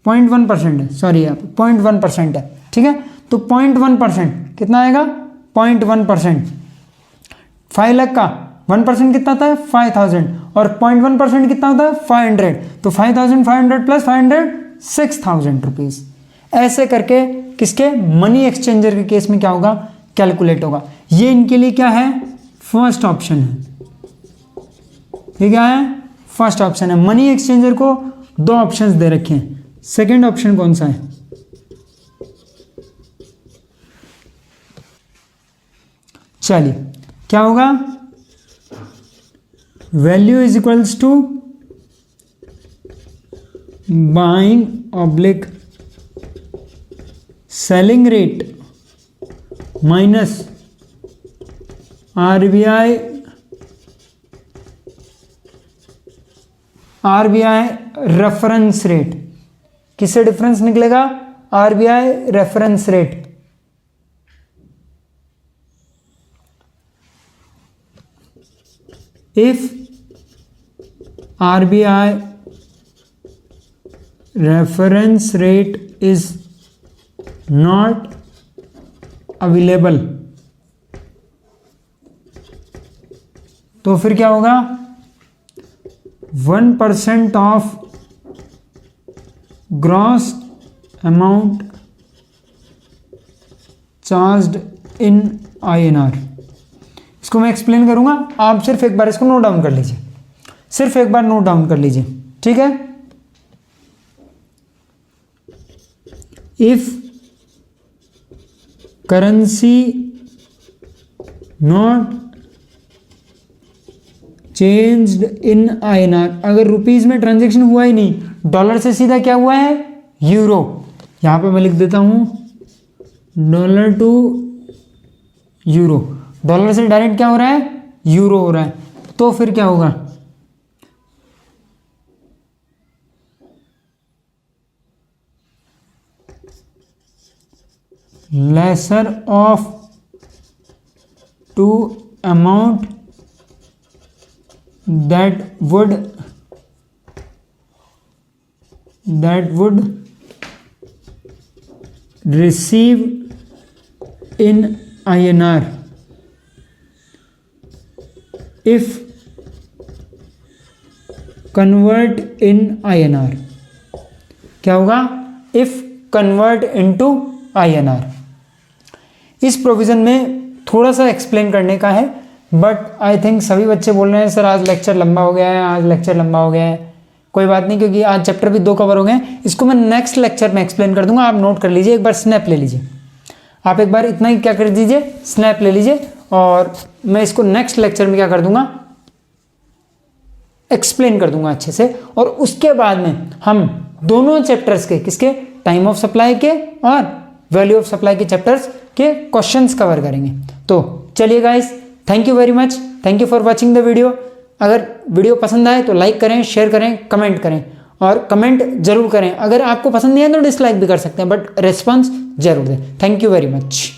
0.1% है, सॉरी यहाँ पे 0.1% है, ठीक है। तो 0.1% कितना आएगा 0.1%। 5 लाख का 1% कितना होता है 5000 और 0.1% कितना होता है 500, तो 5500 प्लस 500 6000 रुपीज़। ऐसे करके किसके मनी एक्सचेंजर के केस में क्या होगा कैलकुलेट होगा। ये इनके लिए क्या है फर्स्ट ऑप्शन है, ये क्या है फर्स्ट ऑप्शन है। मनी एक्सचेंजर को 2 ऑप्शंस दे रखे हैं, सेकंड ऑप्शन कौन सा है चलिए क्या होगा value is equals to buying oblique selling rate minus RBI reference rate. किससे डिफरेंस निकलेगा RBI reference rate. If RBI reference rate is not available तो फिर क्या होगा 1% of gross amount charged in INR। इसको मैं एक्सप्लेन करूंगा, आप सिर्फ एक बार इसको नोट डाउन कर लीजिए, सिर्फ एक बार नोट डाउन कर लीजिए, ठीक है। If currency not changed in INR, अगर रुपीज में ट्रांजैक्शन हुआ ही नहीं, डॉलर से सीधा क्या हुआ है यूरो, यहां पे मैं लिख देता हूं डॉलर टू यूरो, डॉलर से डायरेक्ट क्या हो रहा है यूरो हो रहा है, तो फिर क्या होगा lesser of two amount that would receive in INR if convert in INR। क्या होगा if convert into INR। इस प्रोविजन में थोड़ा सा एक्सप्लेन करने का है, बट आई थिंक सभी बच्चे बोल रहे हैं सर आज लेक्चर लंबा हो गया है, आज लेक्चर लंबा हो गया है। कोई बात नहीं, क्योंकि आज चैप्टर भी 2 कवर हो गए, इसको मैं नेक्स्ट लेक्चर में एक्सप्लेन कर दूंगा। आप नोट कर लीजिए, एक बार स्नैप ले लीजिए, आप एक बार इतना ही क्या कर दीजिए स्नैप ले लीजिए, और मैं इसको नेक्स्ट लेक्चर में क्या कर दूंगा एक्सप्लेन कर दूंगा अच्छे से। और उसके बाद में हम दोनों चैप्टर्स के किसके टाइम ऑफ सप्लाई के और वैल्यू ऑफ सप्लाई के चैप्टर्स के क्वेश्चंस कवर करेंगे। तो चलिए guys, thank you very much, thank you for watching the video. अगर वीडियो पसंद आए तो लाइक करें, शेयर करें, कमेंट करें, और कमेंट जरूर करें। अगर आपको पसंद नहीं है तो डिसलाइक भी कर सकते हैं, बट रिस्पॉन्स जरूर दें। Thank you very much.